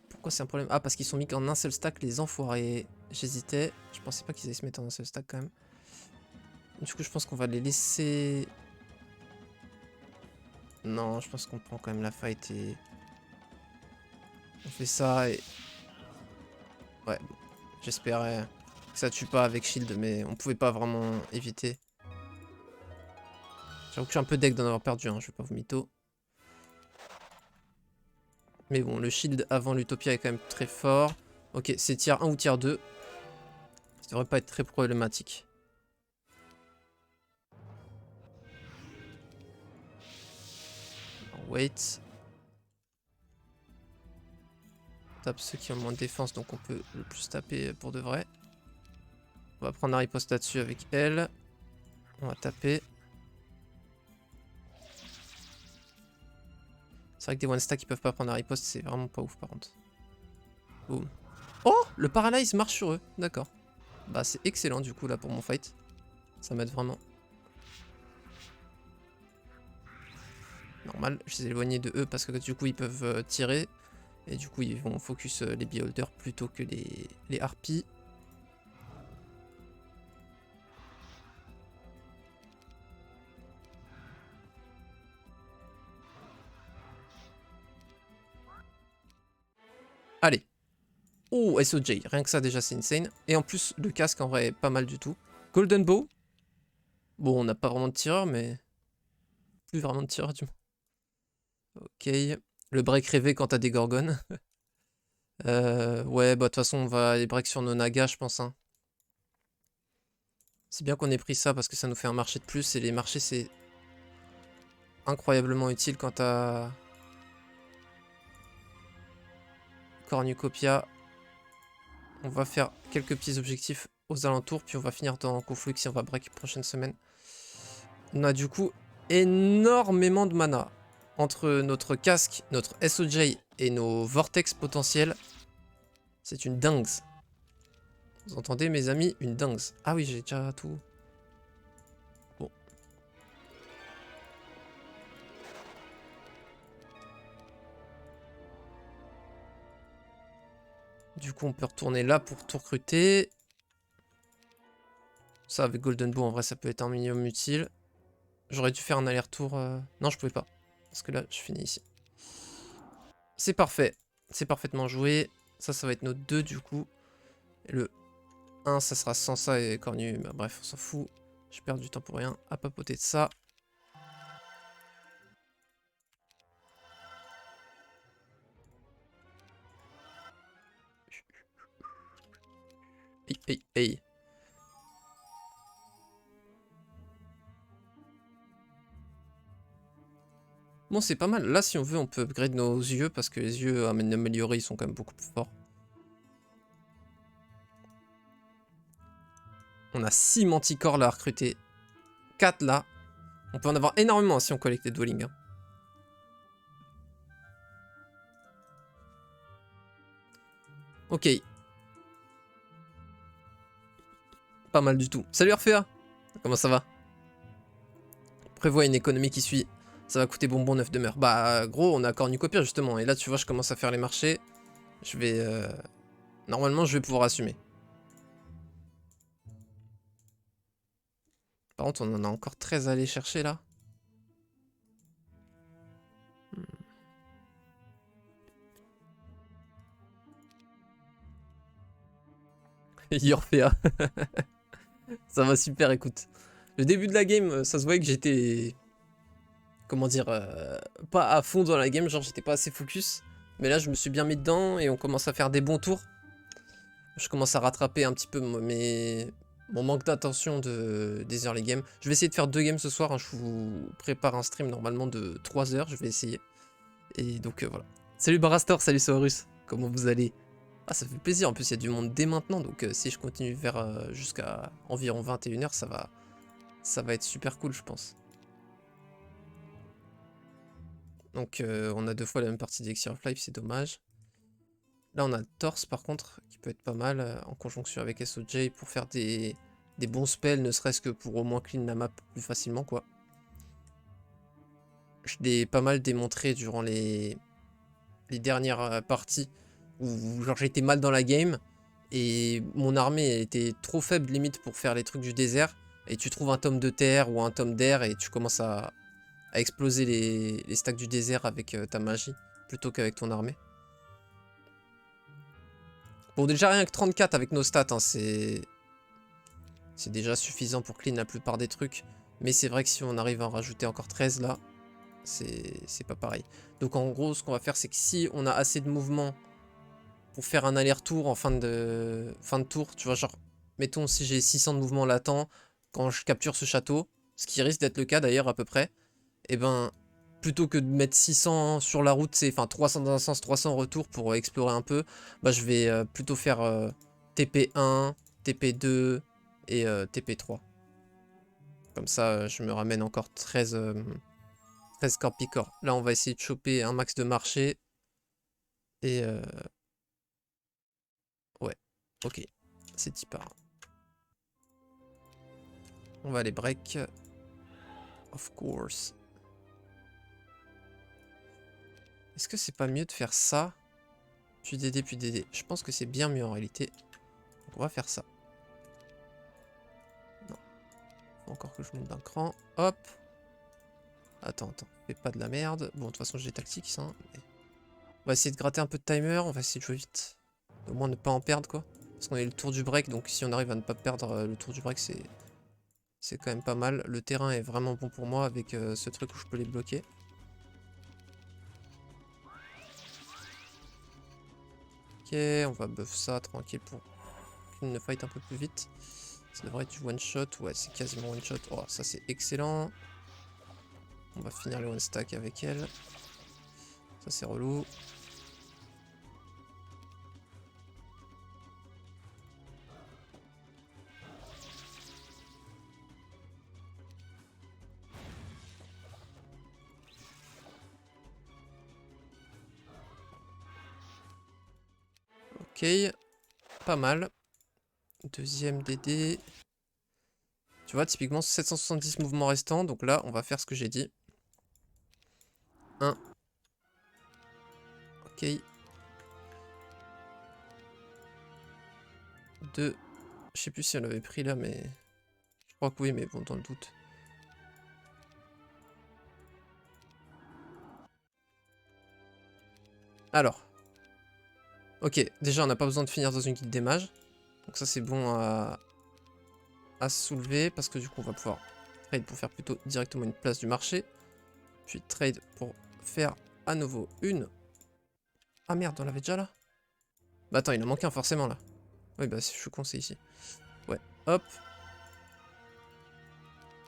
Pourquoi c'est un problème? Ah, parce qu'ils sont mis qu'en un seul stack, les enfoirés. J'hésitais, je pensais pas qu'ils allaient se mettre en un seul stack quand même. Du coup, je pense qu'on va les laisser... Non, je pense qu'on prend quand même la fight et... On fait ça et... Ouais, bon. J'espérais que ça tue pas avec shield, mais on pouvait pas vraiment éviter. J'avoue que je suis un peu deg d'en avoir perdu, hein, je vais pas vous mytho. Mais bon, le shield avant l'Utopia est quand même très fort. Ok, c'est tier 1 ou tier 2. Ça devrait pas être très problématique. Alors, wait. On tape ceux qui ont moins de défense, donc on peut le plus taper pour de vrai. On va prendre un riposte là-dessus avec elle. On va taper. C'est vrai que des one-stack qui peuvent pas prendre un riposte, c'est vraiment pas ouf par contre. Boum. Oh, le paralyze marche sur eux, d'accord. Bah c'est excellent du coup là pour mon fight. Ça m'aide vraiment. Normal, je les ai éloignés de eux parce que du coup ils peuvent tirer. Et du coup, ils vont focus les beholders plutôt que les harpies. Allez. Oh, SOJ, rien que ça déjà c'est insane. Et en plus, le casque en vrai est pas mal du tout. Golden Bow. Bon, on n'a pas vraiment de tireur, mais... Plus vraiment de tireur du moins. Ok. Le break rêvé quand t'as des gorgones. Ouais, bah de toute façon, on va les break sur nos nagas, je pense. Hein. C'est bien qu'on ait pris ça parce que ça nous fait un marché de plus. Et les marchés, c'est incroyablement utile quand t'as... Cornucopia. On va faire quelques petits objectifs aux alentours, puis on va finir dans Conflux et on va break prochaine semaine. On a du coup énormément de mana. Entre notre casque, notre SOJ et nos vortex potentiels, c'est une dingue. Vous entendez mes amis? Une dingue. Ah oui, j'ai déjà tout. Bon. Du coup, on peut retourner là pour tout recruter. Ça, avec Golden Bow, en vrai, ça peut être un minimum utile. J'aurais dû faire un aller-retour. Non, je pouvais pas. Parce que là, je finis ici. C'est parfait. C'est parfaitement joué. Ça va être nos 2 du coup. Et le 1, ça sera sans ça et cornu. Bah, bref, on s'en fout. Je perds du temps pour rien à papoter de ça. Hey, hey, hey. Bon, c'est pas mal. Là, si on veut, on peut upgrade nos yeux parce que les yeux améliorés, ils sont quand même beaucoup plus forts. On a 6 manticores là à recruter. 4 là. On peut en avoir énormément si on collecte les dwellings. Hein. Ok. Pas mal du tout. Salut Orphea. Comment ça va? Prévois une économie qui suit. Ça va coûter bonbon 9 demeures. Bah gros, on a cornucopia justement. Et là tu vois, je commence à faire les marchés. Je vais... Normalement, je vais pouvoir assumer. Par contre, on en a encore 13 à aller chercher là. Yorfea. Ça va super, écoute. Le début de la game, ça se voyait que j'étais... Comment dire, pas à fond dans la game, genre j'étais pas assez focus. Mais là, je me suis bien mis dedans et on commence à faire des bons tours. Je commence à rattraper un petit peu mon manque d'attention des early games. Je vais essayer de faire 2 games ce soir. Hein. Je vous prépare un stream normalement de 3 heures. Je vais essayer. Et donc voilà. Salut Barastor, salut Saurus. Comment vous allez? Ah, ça fait plaisir. En plus, il y a du monde dès maintenant. Donc si je continue vers jusqu'à environ 21 h, ça va être super cool, je pense. Donc on a 2 fois la même partie d'Elixir of Life, c'est dommage. Là on a Torse par contre, qui peut être pas mal en conjonction avec SOJ pour faire des bons spells, ne serait-ce que pour au moins clean la map plus facilement quoi. Je l'ai pas mal démontré durant les dernières parties où genre j'étais mal dans la game et mon armée était trop faible limite pour faire les trucs du désert et tu trouves un tome de terre ou un tome d'air et tu commences à exploser les stacks du désert avec ta magie plutôt qu'avec ton armée. Bon, déjà rien que 34 avec nos stats, hein, c'est déjà suffisant pour clean la plupart des trucs. Mais c'est vrai que si on arrive à en rajouter encore 13 là, c'est pas pareil. Donc en gros, ce qu'on va faire, c'est que si on a assez de mouvement pour faire un aller-retour en fin de tour, tu vois, genre, mettons si j'ai 600 de mouvement latent quand je capture ce château, ce qui risque d'être le cas d'ailleurs à peu près, et ben plutôt que de mettre 600 sur la route, c'est enfin 300 dans un sens, 300 en retour pour explorer un peu, bah je vais plutôt faire TP1, TP2 et TP3. Comme ça, je me ramène encore 13 corps picor. Là, on va essayer de choper un max de marché. Et ouais, ok, c'est type par. On va aller break. Of course. Est-ce que c'est pas mieux de faire ça? Puis DD, puis DD. Je pense que c'est bien mieux en réalité. Donc on va faire ça. Non. Faut encore que je monte d'un cran. Hop. Attends. Fais pas de la merde. Bon, de toute façon, j'ai des tactiques, ça. Mais... on va essayer de gratter un peu de timer. On va essayer de jouer vite. Au moins ne pas en perdre, quoi. Parce qu'on est le tour du break. Donc si on arrive à ne pas perdre le tour du break, c'est quand même pas mal. Le terrain est vraiment bon pour moi avec ce truc où je peux les bloquer. Ok, on va buff ça tranquille pour qu'une fight un peu plus vite. Ça devrait être du one shot. Ouais, c'est quasiment one shot. Oh, ça c'est excellent. On va finir le one stack avec elle. Ça c'est relou. Ok, pas mal. Deuxième DD. Tu vois, typiquement 770 mouvements restants. Donc là, on va faire ce que j'ai dit. 1. Ok. 2. Je sais plus si on avait pris là, mais... je crois que oui, mais bon, dans le doute. Alors. Ok, déjà, on n'a pas besoin de finir dans une guilde des mages. Donc ça, c'est bon à soulever, parce que du coup, on va pouvoir trade pour faire plutôt directement une place du marché. Puis trade pour faire à nouveau une... ah merde, on l'avait déjà là? Bah attends, il en manque un forcément là. Oui, bah je suis con, c'est ici. Ouais, hop.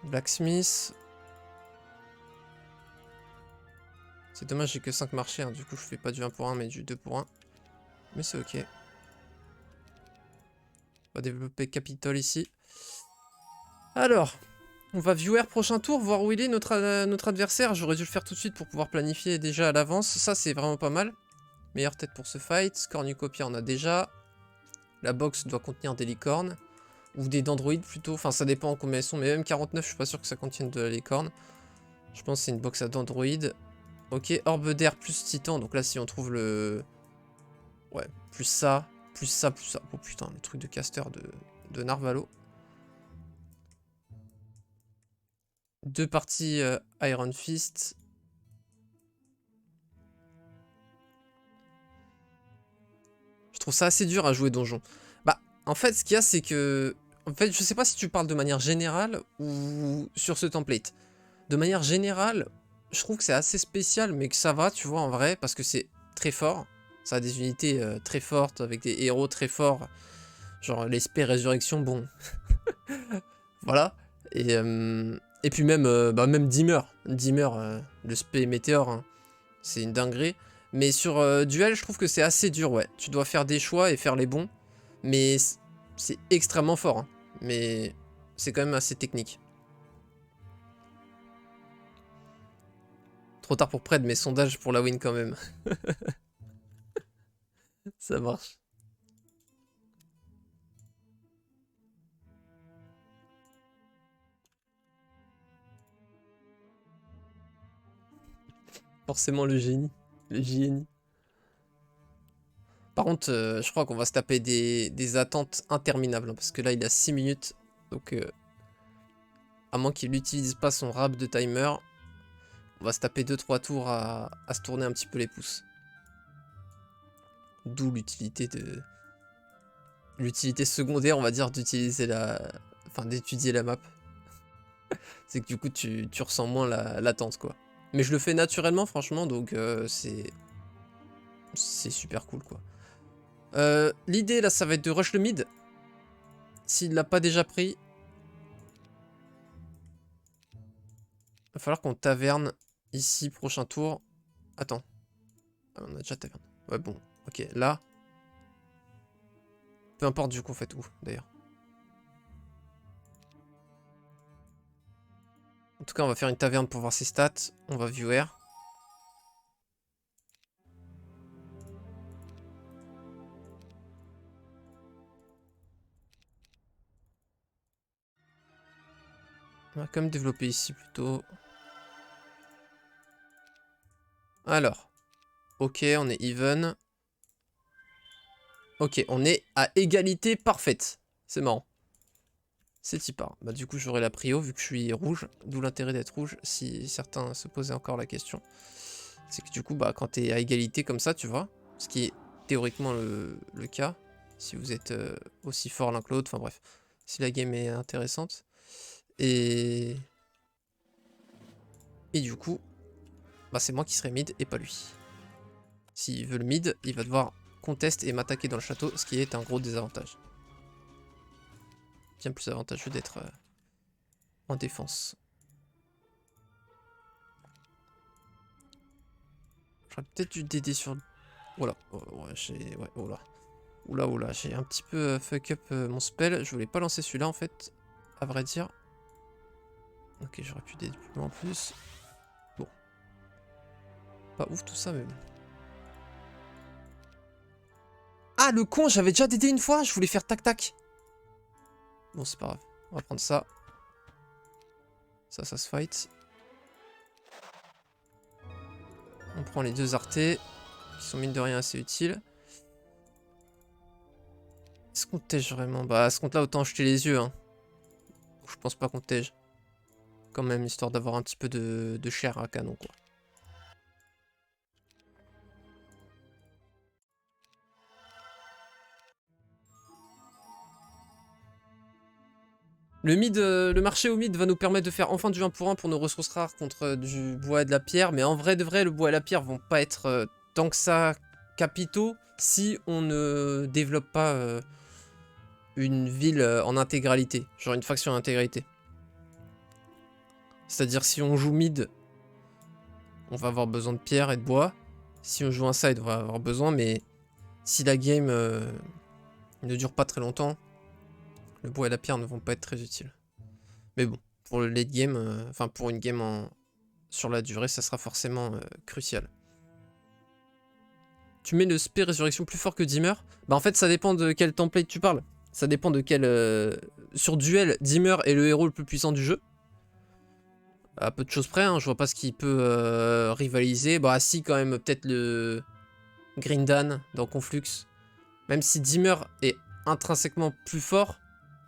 Blacksmith. C'est dommage, j'ai que 5 marchés, hein. Du coup je fais pas du 1 pour 1 mais du 2 pour 1. Mais c'est ok. On va développer Capitol ici. Alors, on va viewer prochain tour, voir où il est notre adversaire. J'aurais dû le faire tout de suite pour pouvoir planifier déjà à l'avance. Ça c'est vraiment pas mal. Meilleure tête pour ce fight. Cornucopia on a déjà. La box doit contenir des licornes. Ou des dendroïdes plutôt. Enfin ça dépend combien elles sont. Mais même 49 je suis pas sûr que ça contienne de la licorne. Je pense que c'est une box à dendroïdes. Ok, orbe d'air plus titan. Donc là, si on trouve le... ouais, plus ça, plus ça, plus ça. Oh putain, le truc de caster de Narvalo. 2 parties Iron Fist. Je trouve ça assez dur à jouer donjon. Bah, en fait, ce qu'il y a, c'est que... en fait, je sais pas si tu parles de manière générale ou sur ce template. De manière générale, je trouve que c'est assez spécial, mais que ça va, tu vois, en vrai, parce que c'est très fort. Ça a des unités très fortes, avec des héros très forts. Genre l'esprit résurrection, bon. Voilà. Et puis même, bah même Dimmer. Dimmer, le spé météore, hein, c'est une dinguerie. Mais sur duel, je trouve que c'est assez dur, ouais. Tu dois faire des choix et faire les bons. Mais c'est extrêmement fort. Hein. Mais c'est quand même assez technique. Trop tard pour Pred, mais sondage pour la win quand même. Ça marche. Forcément le génie. Le génie. Par contre, je crois qu'on va se taper des attentes interminables. Hein, parce que là, il a 6 minutes. Donc, à moins qu'il n'utilise pas son rap de timer, on va se taper 2-3 tours à se tourner un petit peu les pouces. D'où l'utilité de... l'utilité secondaire, on va dire, d'utiliser la... enfin, d'étudier la map. C'est que du coup, tu ressens moins la latence, quoi. Mais je le fais naturellement, franchement, donc c'est super cool, quoi. L'idée, là, ça va être de rush le mid. S'il l'a pas déjà pris, va falloir qu'on taverne ici, prochain tour. Attends. Ah, on a déjà taverne. Ouais, bon. Ok, là. Peu importe du coup, en fait, où, d'ailleurs. En tout cas, on va faire une taverne pour voir ses stats. On va viewer. On va quand même développer ici plutôt. Alors. Ok, on est even. Ok, on est à égalité parfaite. C'est marrant. C'est Tipar. Bah du coup j'aurai la prio vu que je suis rouge. D'où l'intérêt d'être rouge si certains se posaient encore la question. C'est que du coup bah quand t'es à égalité comme ça tu vois. Ce qui est théoriquement le cas. Si vous êtes aussi fort l'un que l'autre. Enfin bref. Si la game est intéressante. Et du coup bah c'est moi qui serai mid et pas lui. S'il veut le mid il va devoir contest et m'attaquer dans le château. Ce qui est un gros désavantage. Bien plus avantageux d'être en défense. J'aurais peut-être dû DD sur... Voilà, ouais, j'ai... Ouais, oh là. Oula, oula, j'ai un petit peu fuck up mon spell. Je voulais pas lancer celui-là en fait, à vrai dire. Ok, j'aurais pu DD plus loin en plus. Bon. Pas ouf tout ça, mais bon. Ah, le con, j'avais déjà DD une fois, je voulais faire tac-tac. Bon, c'est pas grave. On va prendre ça. Ça se fight. On prend les deux artés, qui sont mine de rien assez utiles. Est-ce qu'on tège vraiment? Bah, à ce compte-là, autant jeter les yeux. Hein. Je pense pas qu'on tège. Quand même, histoire d'avoir un petit peu de chair à canon, quoi. Le marché au mid va nous permettre de faire enfin du 1 pour 1 pour nos ressources rares contre du bois et de la pierre. Mais en vrai de vrai, le bois et la pierre vont pas être tant que ça capitaux si on ne développe pas une ville en intégralité. Genre une faction en intégralité. C'est-à-dire si on joue mid, on va avoir besoin de pierre et de bois. Si on joue un side, on va avoir besoin. Mais si la game ne dure pas très longtemps, le bois et la pierre ne vont pas être très utiles. Mais bon, pour le late game, enfin pour une game sur la durée, ça sera forcément crucial. Tu mets le spé résurrection plus fort que Dimmer? Bah en fait ça dépend de quel template tu parles. Ça dépend de quel... Sur duel, Dimmer est le héros le plus puissant du jeu. À peu de choses près, hein, je vois pas ce qui peut rivaliser. Bah si quand même, peut-être le Grindan dans Conflux. Même si Dimmer est intrinsèquement plus fort,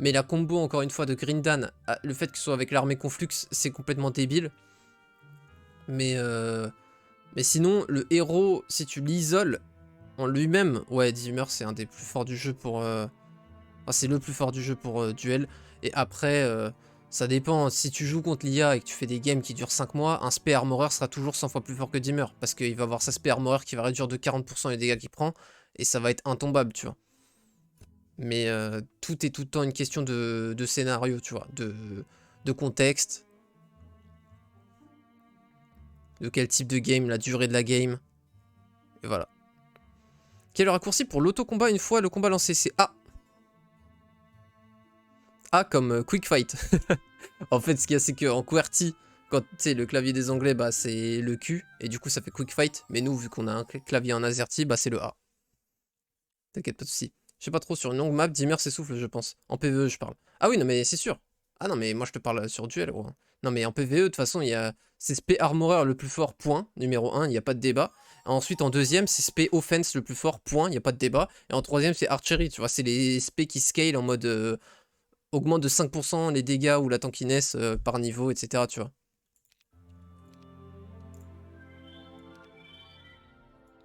mais la combo encore une fois de Grindan, le fait que ce soit avec l'armée Conflux, c'est complètement débile. Mais sinon, le héros, si tu l'isoles en lui-même, ouais, Dimmer c'est un des plus forts du jeu pour... Enfin, c'est le plus fort du jeu pour duel. Et après, ça dépend. Si tu joues contre l'IA et que tu fais des games qui durent 5 mois, un spé armoreur sera toujours 100 fois plus fort que Dimmer. Parce qu'il va avoir sa spé armoreur qui va réduire de 40% les dégâts qu'il prend. Et ça va être intombable, tu vois. Mais tout est tout le temps une question de scénario, tu vois. De contexte. De quel type de game, la durée de la game. Et voilà. Quel est le raccourci pour l'auto-combat une fois le combat lancé? C'est A. A comme quick fight. En fait, ce qu'il y a, c'est qu'en QWERTY, quand tu sais, le clavier des anglais, bah, c'est le Q. Et du coup, ça fait quick fight. Mais nous, vu qu'on a un clavier en AZERTY, bah, c'est le A. T'inquiète, pas de soucis. Je sais pas trop, sur une longue map, Dimmer s'essouffle, je pense. En PvE, je parle. Ah oui, non, mais c'est sûr. Ah non, mais moi, je te parle sur duel, gros. Non, mais en PvE, de toute façon, il y a... C'est spé armoreur le plus fort, point. Numéro 1, il n'y a pas de débat. Ensuite, en deuxième, c'est spé offense le plus fort, point. Il n'y a pas de débat. Et en troisième, c'est archery, tu vois. C'est les spé qui scale en mode... augmente de 5% les dégâts ou la tankiness par niveau, etc., tu vois.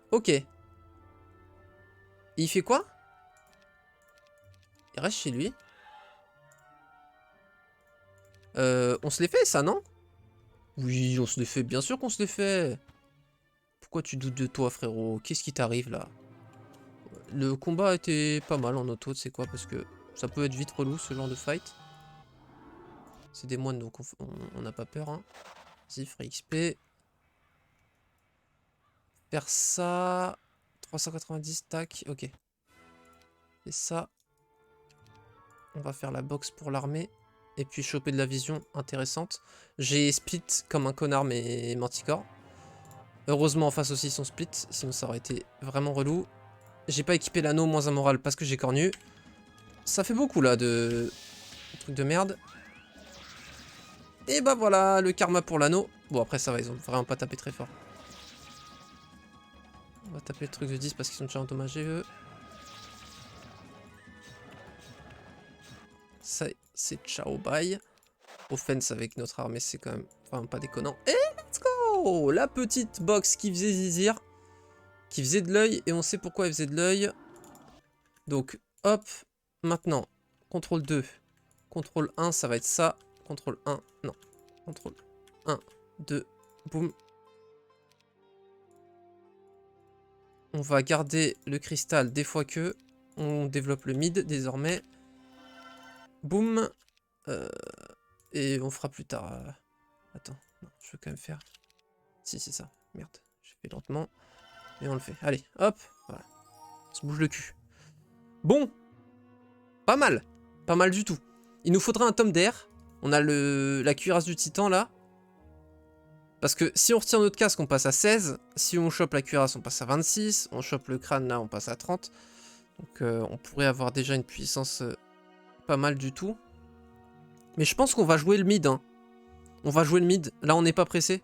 Ok. Il fait quoi? Il reste chez lui. On se les fait, ça, non? Oui, on se les fait, bien sûr qu'on se les fait. Pourquoi tu doutes de toi, frérot? Qu'est-ce qui t'arrive, là? Le combat était pas mal en auto, tu sais quoi, parce que ça peut être vite relou, ce genre de fight. C'est des moines, donc on n'a pas peur, hein. Vas-y, free XP. Faire ça... 390, tac, ok. Et ça... On va faire la box pour l'armée. Et puis choper de la vision intéressante. J'ai split comme un connard mes manticores. Heureusement en face aussi ils sont split. Sinon ça aurait été vraiment relou. J'ai pas équipé l'anneau moins un moral parce que j'ai cornu. Ça fait beaucoup là de trucs de merde. Et bah voilà, le karma pour l'anneau. Bon après ça va, ils ont vraiment pas tapé très fort. On va taper le truc de 10 parce qu'ils sont déjà endommagés eux. c'est ciao bye. Offense avec notre armée, c'est quand même vraiment pas déconnant. Et let's go! La petite box qui faisait zizir, qui faisait de l'œil, et on sait pourquoi elle faisait de l'œil. Donc, hop, maintenant, contrôle 2, contrôle 1, ça va être ça. Contrôle 1, non, contrôle 1, 2, boum. On va garder le cristal des fois que. On développe le mid désormais. Boum. Et on fera plus tard. Attends, non, je veux quand même faire. Si, c'est ça. Merde, je fais lentement. Et on le fait. Allez, hop. Voilà. On se bouge le cul. Bon. Pas mal. Pas mal du tout. Il nous faudra un tome d'air. On a la cuirasse du titan là. Parce que si on retire notre casque, on passe à 16. Si on chope la cuirasse, on passe à 26. On chope le crâne là, on passe à 30. Donc on pourrait avoir déjà une puissance pas mal du tout. Mais je pense qu'on va jouer le mid. Hein. On va jouer le mid. Là, on n'est pas pressé.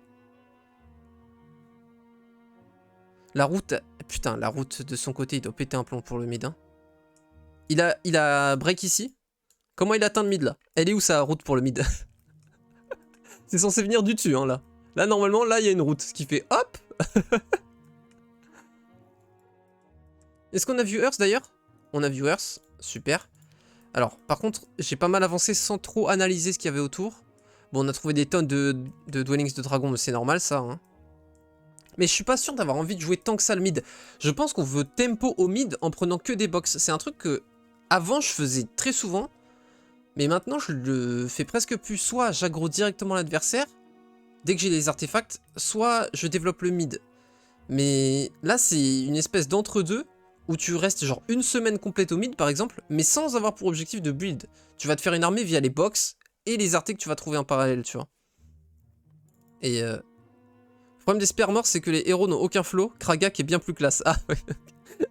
La route... Putain, la route de son côté, il doit péter un plomb pour le mid. Hein. Il a break ici. Comment il atteint le mid là? Elle est où sa route pour le mid? C'est censé venir du dessus, hein, là. Là, normalement, là, il y a une route. Ce qui fait hop. Est-ce qu'on a viewers d'ailleurs? On a viewers. Super. Alors, par contre, j'ai pas mal avancé sans trop analyser ce qu'il y avait autour. Bon, on a trouvé des tonnes de Dwellings de Dragon, mais c'est normal, ça. Hein. Mais je suis pas sûr d'avoir envie de jouer tant que ça le mid. Je pense qu'on veut tempo au mid en prenant que des box. C'est un truc que, avant, je faisais très souvent. Mais maintenant, je le fais presque plus. Soit j'aggro directement l'adversaire, dès que j'ai les artefacts, soit je développe le mid. Mais là, c'est une espèce d'entre-deux où tu restes genre une semaine complète au mid par exemple, mais sans avoir pour objectif de build. Tu vas te faire une armée via les box et les artés que tu vas trouver en parallèle, tu vois. Et le problème des Spermors, c'est que les héros n'ont aucun flow. Kragak est bien plus classe. Ah ouais,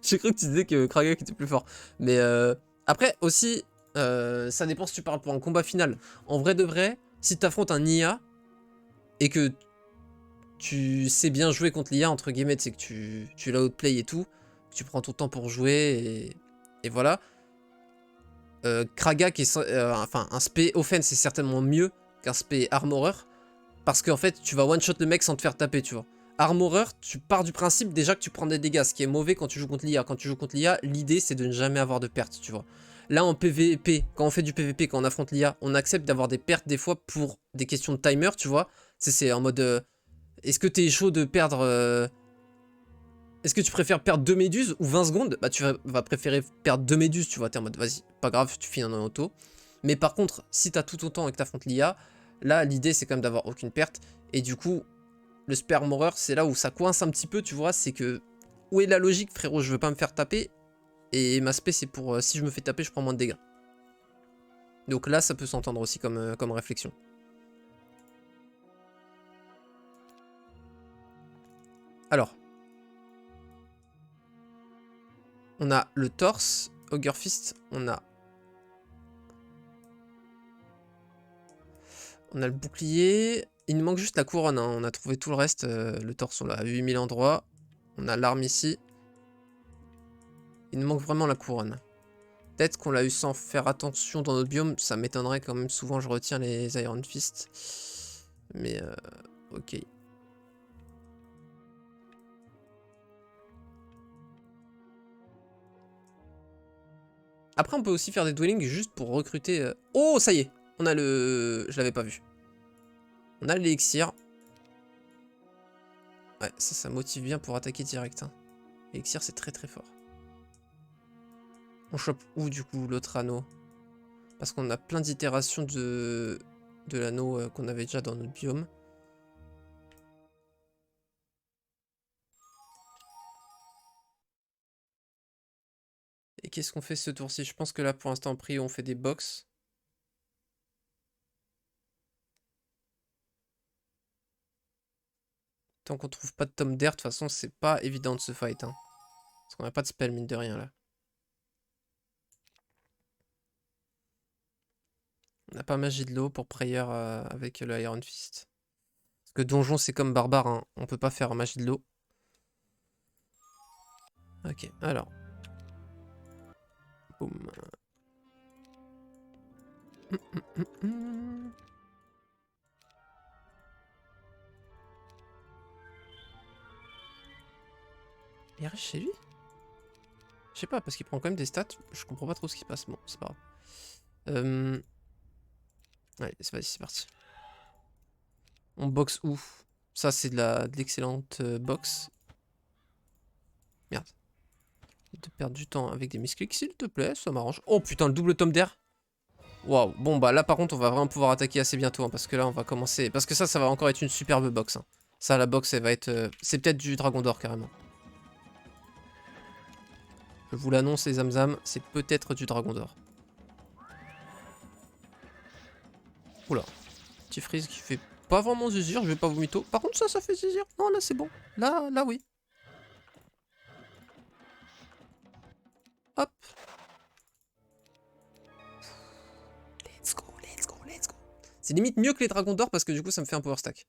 j'ai cru que tu disais que Kragak était plus fort. Mais après aussi, ça dépend si tu parles pour un combat final. En vrai de vrai, si tu affrontes un IA et que tu sais bien jouer contre l'IA, entre guillemets, c'est que tu la outplay et tout, tu prends ton temps pour jouer, et voilà. Kragak est... enfin, un spé offense est certainement mieux qu'un spé armorer, parce qu'en fait, tu vas one-shot le mec sans te faire taper, tu vois. Armorer, tu pars du principe déjà que tu prends des dégâts, ce qui est mauvais quand tu joues contre l'IA. Quand tu joues contre l'IA, l'idée, c'est de ne jamais avoir de pertes, tu vois. Là, en PvP, quand on fait du PvP, quand on affronte l'IA, on accepte d'avoir des pertes des fois pour des questions de timer, tu vois. C'est en mode... est-ce que t'es chaud de perdre... Est-ce que tu préfères perdre 2 méduses ou 20 secondes? Bah tu vas préférer perdre 2 méduses, tu vois, t'es en mode vas-y, pas grave, tu finis en auto. Mais par contre, si t'as tout autant et que t'affrontes l'IA, là l'idée c'est quand même d'avoir aucune perte. Et du coup, le Spermorer, c'est là où ça coince un petit peu, tu vois, c'est que... Où est la logique, frérot? Je veux pas me faire taper. Et ma spé c'est pour... si je me fais taper, je prends moins de dégâts. Donc là, ça peut s'entendre aussi comme réflexion. Alors... On a le torse, Ogre Fist, on a le bouclier. Il nous manque juste la couronne, hein. On a trouvé tout le reste. Le torse, on l'a à 8000 endroits. On a l'arme ici. Il nous manque vraiment la couronne. Peut-être qu'on l'a eu sans faire attention dans notre biome. Ça m'étonnerait quand même. Souvent, je retiens les Iron Fist. Mais, ok. Après, on peut aussi faire des dwellings juste pour recruter... Oh, ça y est. On a le... Je l'avais pas vu. On a l'élixir. Ouais, ça motive bien pour attaquer direct. Hein. L'élixir, c'est très très fort. On chope où du coup l'autre anneau? Parce qu'on a plein d'itérations de l'anneau qu'on avait déjà dans notre biome. Et qu'est-ce qu'on fait ce tour-ci? Je pense que là pour l'instant en prio on fait des box. Tant qu'on trouve pas de tome d'air, de toute façon c'est pas évident de se fight. Hein. Parce qu'on a pas de spell mine de rien là. On n'a pas magie de l'eau pour prayer avec le Iron Fist. Parce que donjon c'est comme barbare, hein. On peut pas faire magie de l'eau. Ok, alors. Boum. Il reste chez lui? Je sais pas, parce qu'il prend quand même des stats. Je comprends pas trop ce qui passe. Bon, c'est pas grave. Allez, vas-y, c'est parti. On boxe où? Ça, c'est de l'excellente boxe. Merde. De perdre du temps avec des misclics, s'il te plaît, ça m'arrange. Oh putain, le double tome d'air. Waouh. Bon, bah là, par contre, on va vraiment pouvoir attaquer assez bientôt. Hein, parce que là, on va commencer. Parce que ça va encore être une superbe boxe. Hein. Ça, la boxe, elle va être. C'est peut-être du dragon d'or, carrément. Je vous l'annonce, les Zamzam, c'est peut-être du dragon d'or. Oula. Petit freeze qui fait pas vraiment zizir, je vais pas vous mytho. Par contre, ça fait zizir. Non, là, c'est bon. Là, oui. Hop. Let's go, let's go, let's go. C'est limite mieux que les dragons d'or parce que du coup, ça me fait un power stack.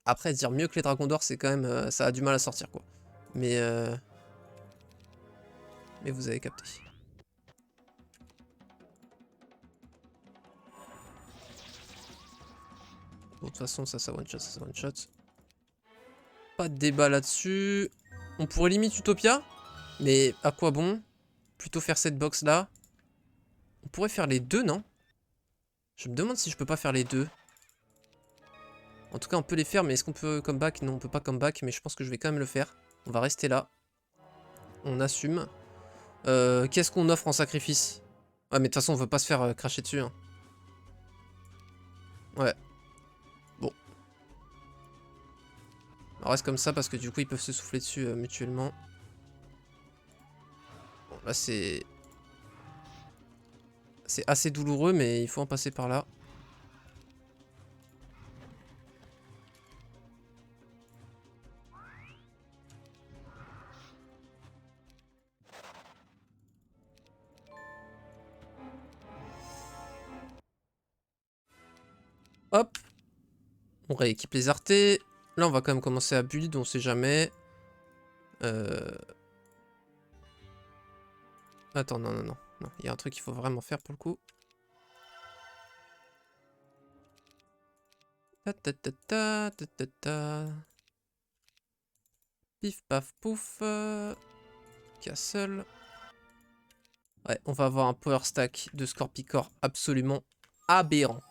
Après, dire mieux que les dragons d'or, c'est quand même... ça a du mal à sortir, quoi. Mais vous avez capté. Bon, de toute façon, ça one shot, ça one shot. Pas de débat là-dessus. On pourrait limite Utopia. Mais à quoi bon? Plutôt faire cette box là. On pourrait faire les deux, non? Je me demande si je peux pas faire les deux. En tout cas, on peut les faire, mais est-ce qu'on peut comeback? Non, on peut pas comeback, mais je pense que je vais quand même le faire. On va rester là. On assume. Qu'est-ce qu'on offre en sacrifice? Ouais, mais de toute façon, on veut pas se faire cracher dessus. Hein. Ouais. Bon. On reste comme ça parce que du coup, ils peuvent se souffler dessus mutuellement. Bon, là, c'est assez douloureux, mais il faut en passer par là. Hop. On rééquipe les artés. Là, on va quand même commencer à build, on sait jamais. Attends, non, non, non. Non, il y a un truc qu'il faut vraiment faire pour le coup. Ta ta ta ta ta ta ta. Pif paf pouf. Castle. Ouais, on va avoir un power stack de Scorpicor absolument aberrant.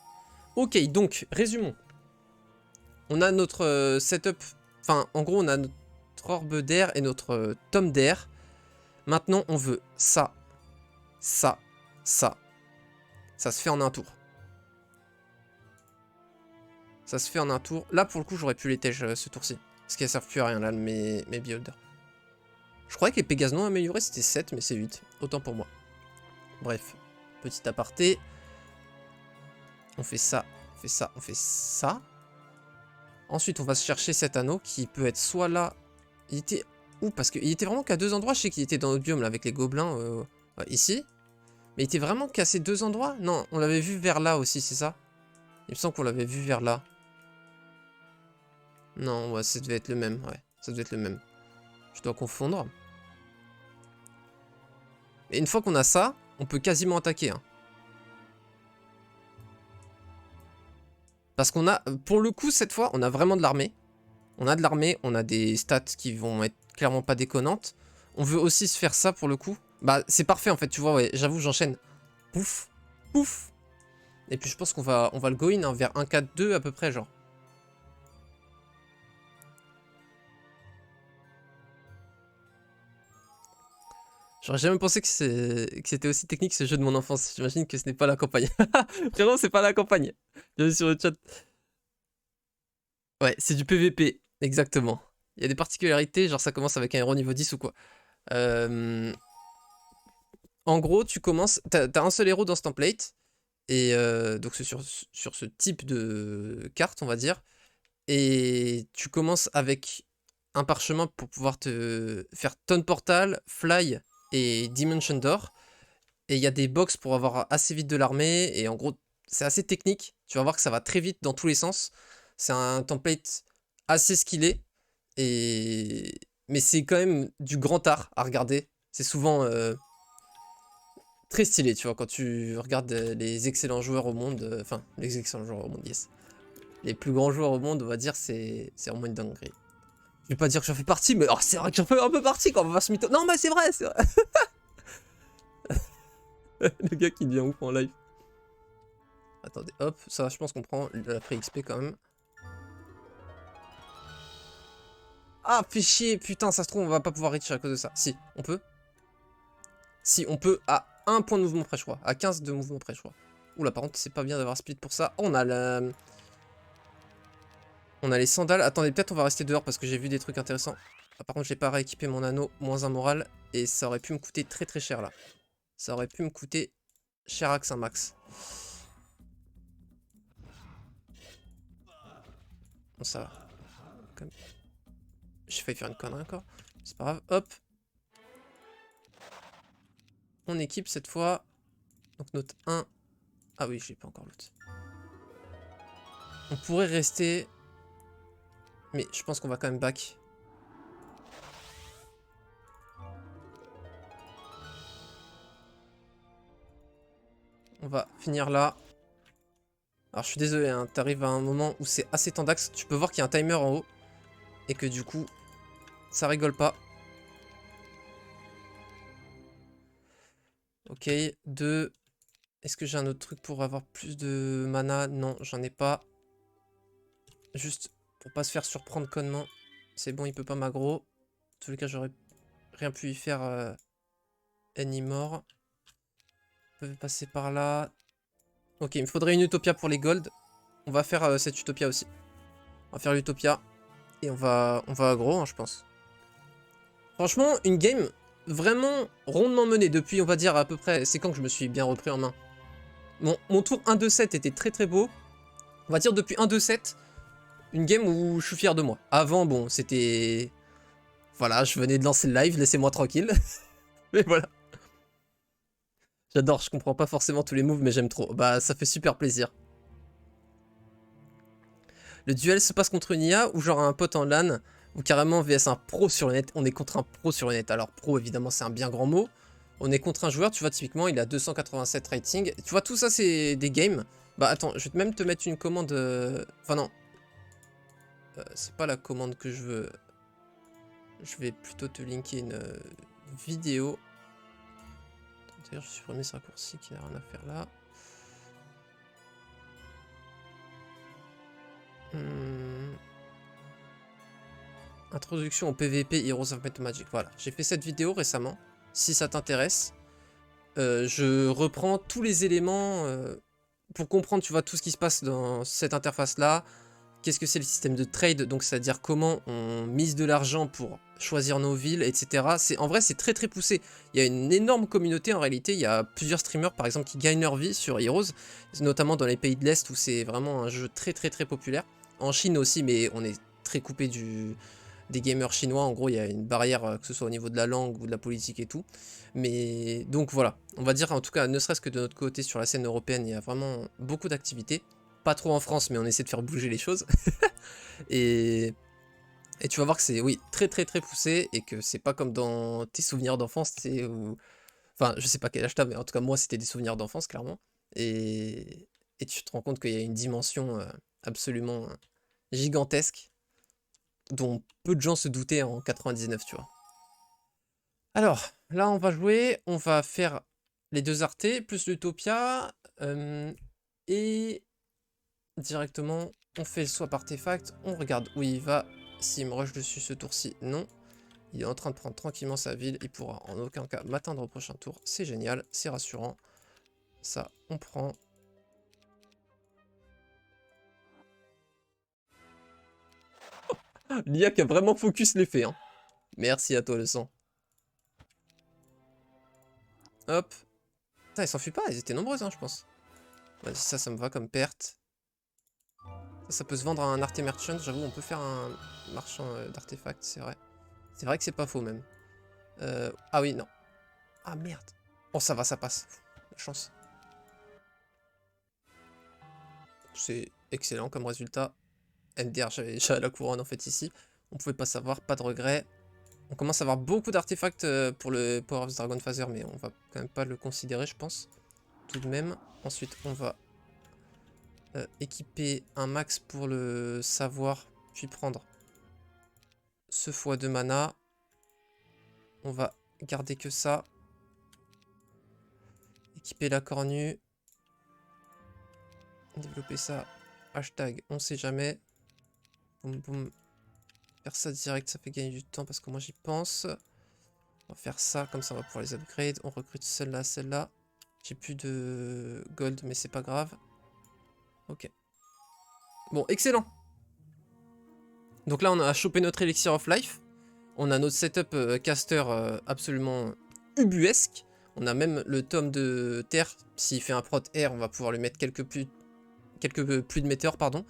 Ok, donc, résumons. On a notre setup. Enfin, en gros, on a notre orbe d'air et notre tome d'air. Maintenant, on veut ça, ça, ça. Ça se fait en un tour. Ça se fait en un tour. Là, pour le coup, j'aurais pu les tège ce tour-ci. Parce qu'elles servent plus à rien, là, mes builds. Je croyais que les Pégases non améliorés, c'était 7, mais c'est 8. Autant pour moi. Bref, petit aparté. On fait ça, on fait ça, on fait ça. Ensuite, on va se chercher cet anneau qui peut être soit là. Il était où? Parce qu'il était vraiment qu'à 2 endroits. Je sais qu'il était dans notre biome, là, avec les gobelins. Ici. Mais il était vraiment qu'à ces 2 endroits? Non, on l'avait vu vers là aussi, c'est ça? Il me semble qu'on l'avait vu vers là. Non, ouais, ça devait être le même, ouais. Ça devait être le même. Je dois confondre. Et une fois qu'on a ça, on peut quasiment attaquer. Hein. Parce qu'on a, pour le coup, cette fois, on a vraiment de l'armée. On a de l'armée, on a des stats qui vont être clairement pas déconnantes. On veut aussi se faire ça pour le coup. Bah, c'est parfait en fait, tu vois, ouais, j'avoue, j'enchaîne. Pouf, pouf. Et puis je pense qu'on va le go in hein, vers 1-4-2 à peu près, genre. J'aurais jamais pensé que c'était aussi technique ce jeu de mon enfance. J'imagine que ce n'est pas la campagne. Vraiment, c'est pas la campagne. Bienvenue sur le chat. Ouais, c'est du PVP, exactement. Il y a des particularités, genre ça commence avec un héros niveau 10 ou quoi. En gros, tu commences, t'as un seul héros dans ce template, et donc c'est sur ce type de carte, on va dire, et tu commences avec un parchemin pour pouvoir te faire Tonne Portal, Fly et Dimension Door, et il y a des box pour avoir assez vite de l'armée, et en gros, c'est assez technique, tu vas voir que ça va très vite dans tous les sens, c'est un template assez skillé, mais c'est quand même du grand art à regarder, c'est souvent... très stylé, tu vois, quand tu regardes les excellents joueurs au monde, enfin, les excellents joueurs au monde, yes. Les plus grands joueurs au monde, on va dire, c'est vraiment une dinguerie. Je vais pas dire que j'en fais partie, mais oh, c'est vrai que j'en fais un peu partie quand on va se mytho. Non, mais c'est vrai, c'est vrai. Le gars qui devient ouf en live. Attendez, hop, ça, je pense qu'on prend la pré-XP quand même. Ah, fais chier, putain, ça se trouve, on va pas pouvoir reach à cause de ça. Si, on peut. Si, on peut à 1 point de mouvement près, je crois. À 15 de mouvement près, je crois. Oula, par contre, c'est pas bien d'avoir split pour ça. Oh, on a la... On a les sandales. Attendez, peut-être on va rester dehors parce que j'ai vu des trucs intéressants. Ah, par contre, j'ai pas rééquipé mon anneau, moins un moral. Et ça aurait pu me coûter très très cher là. Ça aurait pu me coûter cher à un max. Bon, ça va. Comme... J'ai failli faire une connerie encore. C'est pas grave. Hop. On équipe cette fois. Donc note 1. Ah oui, j'ai pas encore l'autre. On pourrait rester. Mais je pense qu'on va quand même back. On va finir là. Alors je suis désolé, hein, t'arrives à un moment où c'est assez tendax. Tu peux voir qu'il y a un timer en haut. Et que du coup, ça rigole pas. Ok, 2. Est-ce que j'ai un autre truc pour avoir plus de mana? Non, j'en ai pas. Juste pour pas se faire surprendre connement. C'est bon, il peut pas m'aggro. En tous les cas, j'aurais rien pu y faire anymore. On peut passer par là. Ok, il me faudrait une Utopia pour les golds. On va faire cette Utopia aussi. On va faire l'Utopia. Et on va aggro, hein, je pense. Franchement, une game vraiment rondement menée depuis, on va dire, à peu près... C'est quand que je me suis bien repris en main. Mon tour 1-2-7 était très très beau. On va dire depuis 1-2-7, une game où je suis fier de moi. Avant, bon, c'était... Voilà, je venais de lancer le live, laissez-moi tranquille. Mais voilà. J'adore, je comprends pas forcément tous les moves, mais j'aime trop. Bah, ça fait super plaisir. Le duel se passe contre une IA ou genre un pote en LAN ou carrément vs un pro sur le net. On est contre un pro sur le net. Alors pro, évidemment, c'est un bien grand mot. On est contre un joueur, tu vois, typiquement, il a 287 rating. Tu vois, tout ça, c'est des games. Bah, attends, je vais même te mettre une commande... Enfin, non. C'est pas la commande que je veux. Je vais plutôt te linker une vidéo. D'ailleurs, je supprimer ce raccourci qui n'a rien à faire là. Introduction au PVP Heroes of Might and Magic. Voilà, j'ai fait cette vidéo récemment. Si ça t'intéresse, je reprends tous les éléments pour comprendre, tu vois, tout ce qui se passe dans cette interface-là. Qu'est-ce que c'est le système de trade, donc c'est-à-dire comment on mise de l'argent pour choisir nos villes, etc. En vrai, c'est très très poussé. Il y a une énorme communauté en réalité. Il y a plusieurs streamers par exemple qui gagnent leur vie sur Heroes, notamment dans les pays de l'Est où c'est vraiment un jeu très très très populaire. En Chine aussi, mais on est très coupé des gamers chinois. En gros, il y a une barrière, que ce soit au niveau de la langue ou de la politique et tout. Mais donc voilà, on va dire en tout cas, ne serait-ce que de notre côté sur la scène européenne, il y a vraiment beaucoup d'activités. Pas trop en France, mais on essaie de faire bouger les choses. et, et tu vas voir que c'est, oui, très très très poussé et que c'est pas comme dans tes souvenirs d'enfance, où... Enfin, je sais pas quel âge t'as, mais en tout cas, moi, c'était des souvenirs d'enfance, clairement. Et tu te rends compte qu'il y a une dimension absolument gigantesque dont peu de gens se doutaient en 99, tu vois. Alors, là, on va jouer, on va faire les deux artés, plus l'Utopia, et directement, on fait le swap artefact, on regarde où il va, s'il me rush dessus ce tour-ci, non. Il est en train de prendre tranquillement sa ville, il pourra en aucun cas m'atteindre au prochain tour, c'est génial, c'est rassurant. Ça, on prend. L'IA qui a vraiment focus l'effet, hein. Merci à toi le sang. Hop. Putain, ils s'enfuient pas, ils étaient nombreuses, hein, je pense. Vas-y, ça me va comme perte. Ça peut se vendre à un arte merchant, j'avoue, on peut faire un marchand d'artefacts, c'est vrai. C'est vrai que c'est pas faux, même. Ah oui, non. Ah, merde. Oh, ça va, ça passe. La chance. C'est excellent comme résultat. NDR, j'avais la couronne, en fait, ici. On pouvait pas savoir, pas de regret. On commence à avoir beaucoup d'artefacts pour le Power of Dragon Phaser, mais on va quand même pas le considérer, je pense. Tout de même. Ensuite, on va équiper un max pour le savoir, puis prendre ce x2 mana. On va garder que ça. Équiper la cornue. Développer ça. Hashtag on sait jamais. Boum boum. Faire ça direct, ça fait gagner du temps parce que moi j'y pense. On va faire ça, comme ça on va pouvoir les upgrade. On recrute celle-là, celle-là. J'ai plus de gold, mais c'est pas grave. Ok. Bon, excellent. Donc là, on a chopé notre Elixir of Life. On a notre setup caster absolument ubuesque. On a même le tome de terre. S'il fait un prot air, on va pouvoir lui mettre quelques pluies de météores, pardon.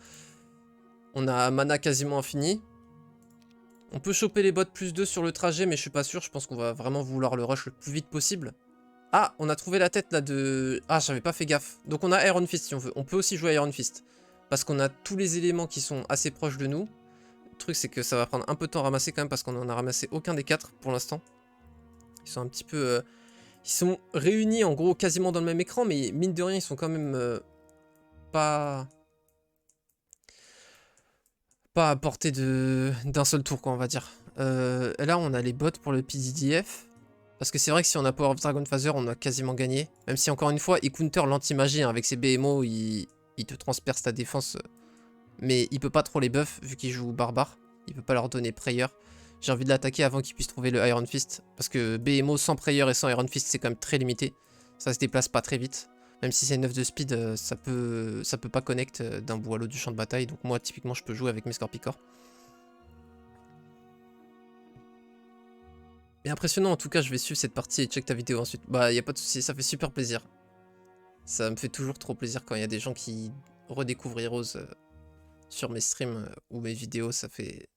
On a mana quasiment infini. On peut choper les bots +2 sur le trajet, mais je suis pas sûr. Je pense qu'on va vraiment vouloir le rush le plus vite possible. Ah, on a trouvé la tête là de... Ah, j'avais pas fait gaffe. Donc on a Iron Fist si on veut. On peut aussi jouer Iron Fist. Parce qu'on a tous les éléments qui sont assez proches de nous. Le truc, c'est que ça va prendre un peu de temps à ramasser quand même, parce qu'on en a ramassé aucun des 4 pour l'instant. Ils sont un petit peu... ils sont réunis en gros quasiment dans le même écran, mais mine de rien, ils sont quand même pas à portée d'un seul tour, quoi, on va dire. Là, on a les bots pour le PDDF. Parce que c'est vrai que si on a Power of Dragon Phaser, on a quasiment gagné. Même si, encore une fois, il counter l'anti-magie, hein, avec ses BMO, il te transperce ta défense. Mais il peut pas trop les buff, vu qu'il joue barbare. Il peut pas leur donner Prayer. J'ai envie de l'attaquer avant qu'il puisse trouver le Iron Fist. Parce que BMO sans Prayer et sans Iron Fist, c'est quand même très limité. Ça se déplace pas très vite. Même si c'est 9 de speed, ça peut pas connect d'un bout à l'autre du champ de bataille. Donc moi, typiquement, je peux jouer avec mes Scorpicors. Mais impressionnant, en tout cas, je vais suivre cette partie et check ta vidéo ensuite. Bah, y a pas de souci, ça fait super plaisir. Ça me fait toujours trop plaisir quand il y a des gens qui redécouvrent Heroes sur mes streams ou mes vidéos. Ça fait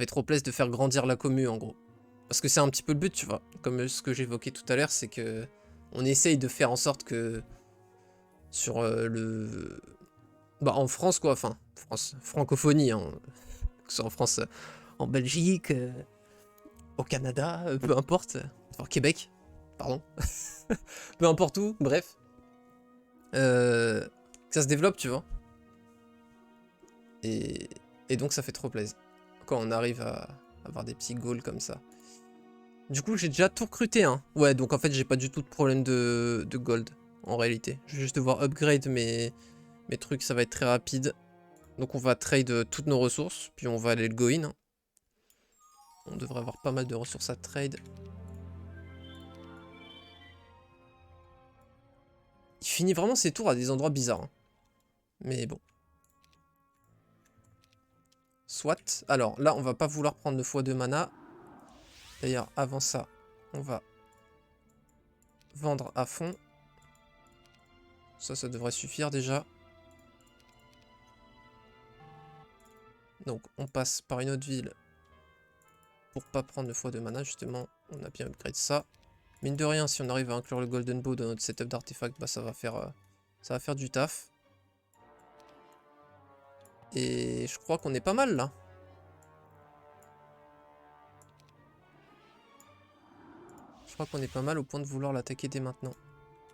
trop plaisir de faire grandir la commu, en gros. Parce que c'est un petit peu le but, tu vois. Comme ce que j'évoquais tout à l'heure, c'est que on essaye de faire en sorte que sur le... Bah, en France, quoi. Enfin, France, francophonie, hein. Que ce soit en France, en Belgique... au Canada, peu importe. Enfin, Québec, pardon. Peu importe où, bref. Que ça se développe, tu vois. Et donc ça fait trop plaisir. Quand on arrive à avoir des petits goals comme ça. Du coup, j'ai déjà tout recruté, hein. Ouais, donc en fait, j'ai pas du tout de problème de gold, en réalité. Je vais juste devoir upgrade mes trucs, ça va être très rapide. Donc on va trade toutes nos ressources, puis on va aller le go-in. On devrait avoir pas mal de ressources à trade. Il finit vraiment ses tours à des endroits bizarres. Hein. Mais bon. Soit. Alors là, on va pas vouloir prendre 2 fois 2 mana. D'ailleurs, avant ça, on va vendre à fond. Ça devrait suffire déjà. Donc, on passe par une autre ville pour pas prendre 2 fois 2 mana. Justement, on a bien upgrade ça. Mine de rien, si on arrive à inclure le Golden Bow dans notre setup d'artefacts, bah ça va faire du taf. Et je crois qu'on est pas mal là. Je crois qu'on est pas mal au point de vouloir l'attaquer dès maintenant.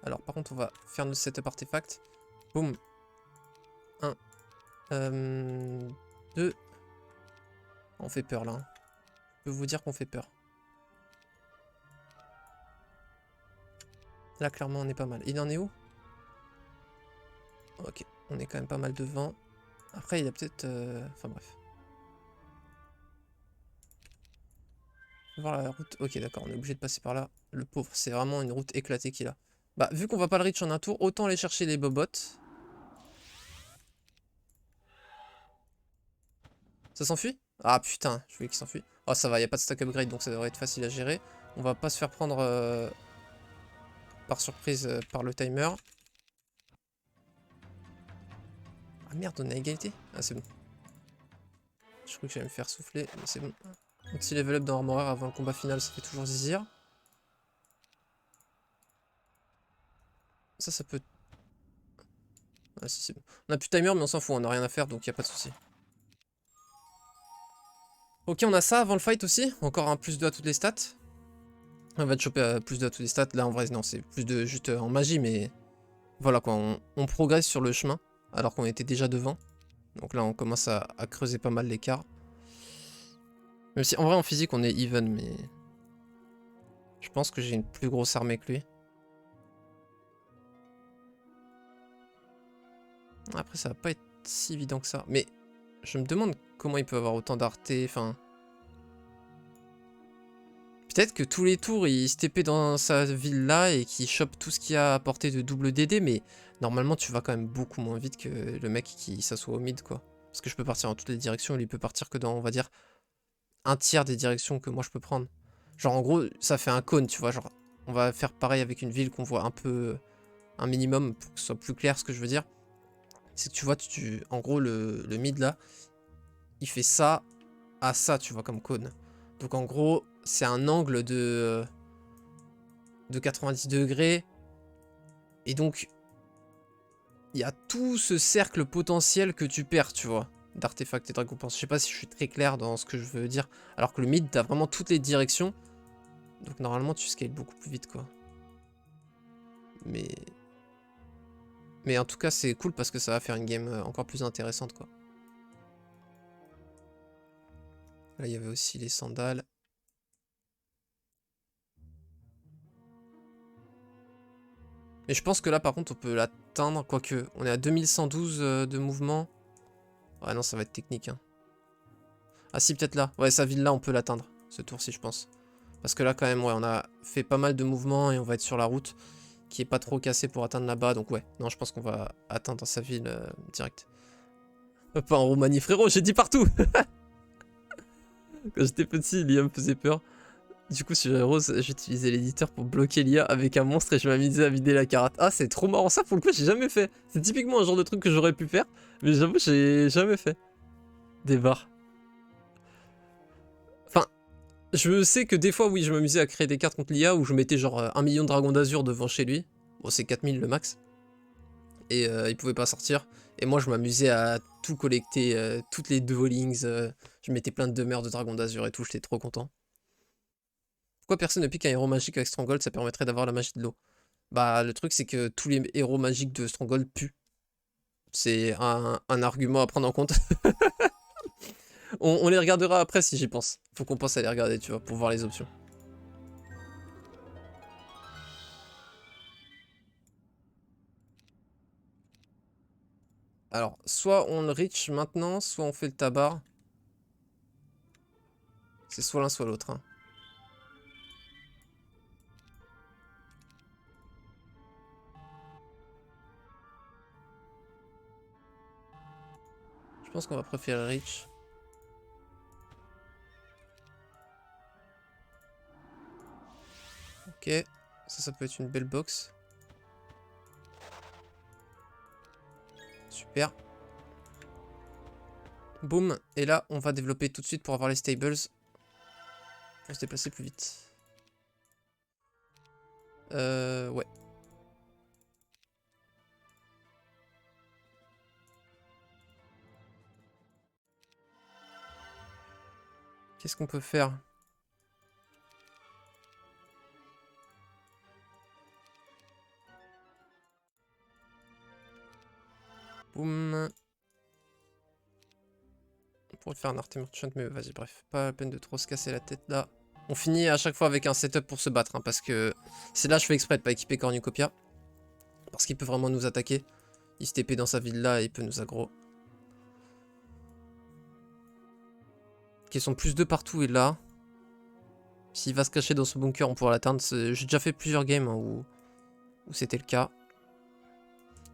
Alors par contre on va faire notre setup artefact. Boum. 1. 2. On fait peur là. Hein. Je peux vous dire qu'on fait peur. Là clairement on est pas mal. Il en est où? Ok, on est quand même pas mal devant. Après il a peut-être... Enfin bref. Voir la route. Ok d'accord, on est obligé de passer par là. Le pauvre, c'est vraiment une route éclatée qu'il a. Bah vu qu'on va pas le reach en un tour, autant aller chercher les bobots. Ça s'enfuit? Ah putain, je voulais qu'il s'enfuit. Oh ça va, y a pas de stack upgrade donc ça devrait être facile à gérer. On va pas se faire prendre par surprise par le timer. Ah merde, on a égalité? Ah c'est bon. Je crois que j'allais me faire souffler, mais c'est bon. Un petit level up dans Armorer avant le combat final, ça fait toujours zizir. Ça peut... Ah si c'est bon. On a plus de timer mais on s'en fout, on a rien à faire donc y a pas de souci. Ok, on a ça avant le fight aussi. Encore un plus 2 à toutes les stats. On va te choper plus 2 à toutes les stats. Là, en vrai, non, c'est plus de juste en magie, mais voilà quoi. On progresse sur le chemin alors qu'on était déjà devant. Donc là, on commence à creuser pas mal l'écart. Même si en vrai, en physique, on est even, mais je pense que j'ai une plus grosse armée que lui. Après, ça va pas être si évident que ça. Mais je me demande comment il peut avoir autant d'arté. Enfin, peut-être que tous les tours, il se TP dans sa ville là et qu'il chope tout ce qu'il a à portée de double DD. Mais normalement, tu vas quand même beaucoup moins vite que le mec qui s'assoit au mid, quoi. Parce que je peux partir dans toutes les directions. Lui, il peut partir que dans, on va dire, un tiers des directions que moi je peux prendre. Genre, en gros, ça fait un cône, tu vois. Genre, on va faire pareil avec une ville qu'on voit un peu, un minimum pour que ce soit plus clair ce que je veux dire. C'est que tu vois, en gros, le mid là, il fait ça à ça, tu vois, comme cône. Donc en gros, c'est un angle de 90 degrés. Et donc, il y a tout ce cercle potentiel que tu perds, tu vois, d'artefacts et de récompenses. Je sais pas si je suis très clair dans ce que je veux dire. Alors que le mid, t'as vraiment toutes les directions. Donc normalement, tu scales beaucoup plus vite, quoi. Mais... Mais en tout cas, c'est cool parce que ça va faire une game encore plus intéressante, quoi. Là, il y avait aussi les sandales. Mais je pense que là, par contre, on peut l'atteindre, quoique. On est à 2112 de mouvement. Ouais, non, ça va être technique, hein. Ah si, peut-être là. Ouais, sa ville là, on peut l'atteindre, ce tour-ci, je pense. Parce que là, quand même, ouais, on a fait pas mal de mouvements et on va être sur la route qui est pas trop cassée pour atteindre là-bas. Donc ouais, non, je pense qu'on va atteindre sa ville direct. Pas en Roumanie, frérot, j'ai dit partout. Quand j'étais petit, l'IA me faisait peur. Du coup, sur Heroes, j'utilisais l'éditeur pour bloquer l'IA avec un monstre et je m'amusais à vider la carte. Ah, c'est trop marrant. Ça, pour le coup, j'ai jamais fait. C'est typiquement un genre de truc que j'aurais pu faire, mais j'avoue, j'ai jamais fait. Des barres. Enfin, je sais que des fois, oui, je m'amusais à créer des cartes contre l'IA où je mettais genre 1 million de dragons d'azur devant chez lui. Bon, c'est 4000 le max. Et il pouvait pas sortir. Et moi, je m'amusais à tout collecter, toutes les duelings. Je mettais plein de demeures de dragons d'azur et tout, j'étais trop content. Pourquoi personne ne pique un héros magique avec Stronghold? Ça permettrait d'avoir la magie de l'eau. Bah, le truc, c'est que tous les héros magiques de Stronghold puent. C'est un argument à prendre en compte. On les regardera après si j'y pense. Faut qu'on pense à les regarder, tu vois, pour voir les options. Alors, soit on le reach maintenant, soit on fait le tabac. C'est soit l'un, soit l'autre, hein. Je pense qu'on va préférer le reach. Ok, ça peut être une belle box. Super. Boum, et là, on va développer tout de suite pour avoir les stables. Pour se déplacer plus vite. Ouais. Qu'est-ce qu'on peut faire? Boum. On pourrait faire un Art Merchant, mais vas-y, bref. Pas la peine de trop se casser la tête là. On finit à chaque fois avec un setup pour se battre, hein, parce que c'est là je fais exprès de pas équiper Cornucopia. Parce qu'il peut vraiment nous attaquer. Il se TP dans sa ville là et il peut nous aggro. Ok, ils sont plus 2 partout et là. S'il va se cacher dans ce bunker, on pourra l'atteindre. J'ai déjà fait plusieurs games hein, où c'était le cas.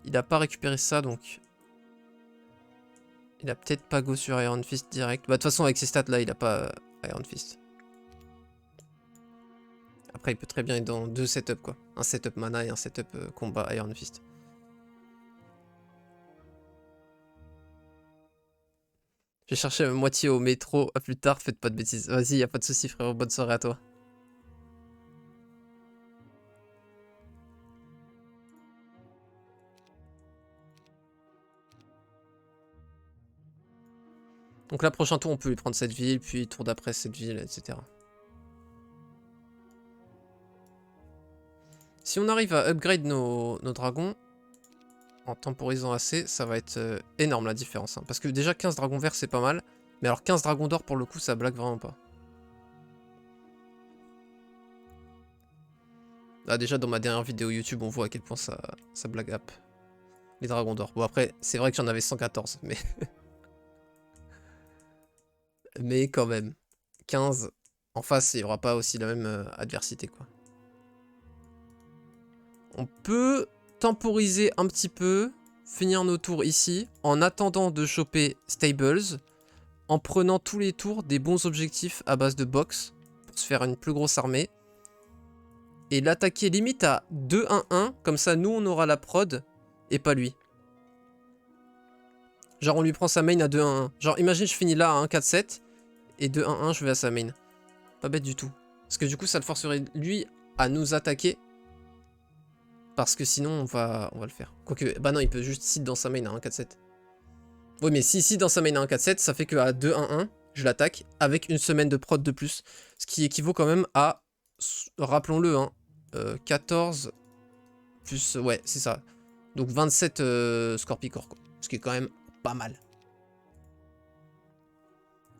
Il a pas récupéré ça donc. Il a peut-être pas go sur Iron Fist direct. Bah de toute façon avec ces stats là il a pas Iron Fist. Après il peut très bien être dans 2 setups quoi. Un setup mana et un setup combat Iron Fist. Je vais chercher moitié au métro. À plus tard, faites pas de bêtises. Vas-y, y a pas de soucis frérot. Bonne soirée à toi. Donc là, prochain tour, on peut lui prendre cette ville, puis tour d'après cette ville, etc. Si on arrive à upgrade nos dragons, en temporisant assez, ça va être énorme la différence. Hein. Parce que déjà 15 dragons verts, c'est pas mal. Mais alors 15 dragons d'or, pour le coup, ça blague vraiment pas. Là, déjà, dans ma dernière vidéo YouTube, on voit à quel point ça blague up. Les dragons d'or. Bon, après, c'est vrai que j'en avais 114, mais... mais quand même. 15, en face, il n'y aura pas aussi la même adversité, quoi. On peut temporiser un petit peu, finir nos tours ici, en attendant de choper Stables, en prenant tous les tours des bons objectifs à base de box, pour se faire une plus grosse armée, et l'attaquer limite à 2-1-1, comme ça nous on aura la prod, et pas lui. Genre on lui prend sa main à 2-1-1. Genre imagine je finis là à 1-4-7, et 2-1-1 je vais à sa main. Pas bête du tout. Parce que du coup ça le forcerait lui à nous attaquer. Parce que sinon on va le faire. Quoique, bah non il peut juste sit dans sa main à 1-4-7. Oui mais si sit dans sa main à 1-4-7, ça fait qu'à 2-1-1, je l'attaque avec une semaine de prod de plus. Ce qui équivaut quand même à, rappelons-le, hein, 14 plus, ouais c'est ça. Donc 27 Scorpicor quoi. Ce qui est quand même pas mal.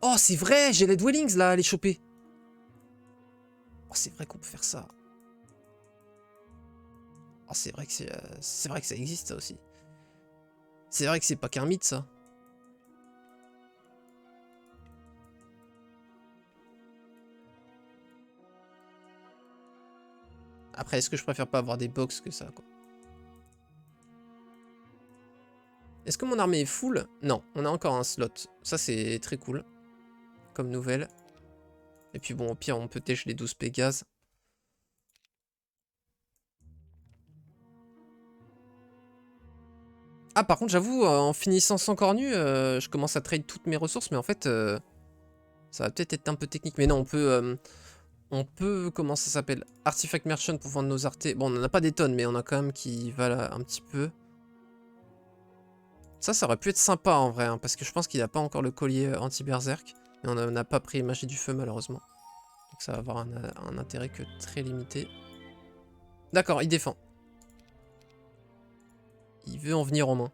Oh c'est vrai, j'ai les Dwellings là à les choper. Oh c'est vrai qu'on peut faire ça. Oh c'est vrai que ça existe ça aussi. C'est vrai que c'est pas qu'un mythe ça. Après est-ce que je préfère pas avoir des box que ça quoi. Est-ce que mon armée est full? Non, on a encore un slot. Ça c'est très cool. Comme nouvelle. Et puis bon au pire on peut têche les 12 Pégase. Ah par contre j'avoue en finissant sans cornu je commence à trade toutes mes ressources mais en fait ça va peut-être être un peu technique mais non on peut comment ça s'appelle, Artifact Merchant pour vendre nos artés. Bon on en a pas des tonnes mais on a quand même qui valent un petit peu. Ça aurait pu être sympa en vrai hein, parce que je pense qu'il n'a pas encore le collier anti-berserk mais on n'a pas pris magie du feu malheureusement. Donc ça va avoir un intérêt que très limité. D'accord il défend. Il veut en venir en main.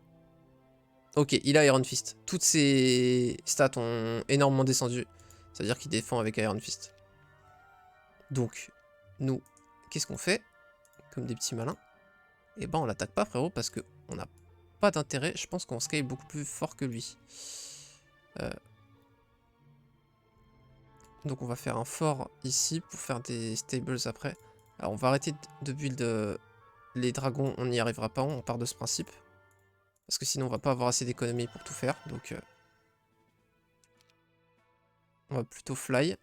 Ok, il a Iron Fist. Toutes ses stats ont énormément descendu. Ça veut dire qu'il défend avec Iron Fist. Donc, nous, qu'est-ce qu'on fait? Comme des petits malins. Eh ben, on l'attaque pas, frérot, parce qu'on n'a pas d'intérêt. Je pense qu'on scale beaucoup plus fort que lui. Donc, on va faire un fort ici pour faire des stables après. Alors, on va arrêter de build les dragons. On n'y arrivera pas, on part de ce principe. Parce que sinon, on va pas avoir assez d'économie pour tout faire. Donc, on va plutôt fly.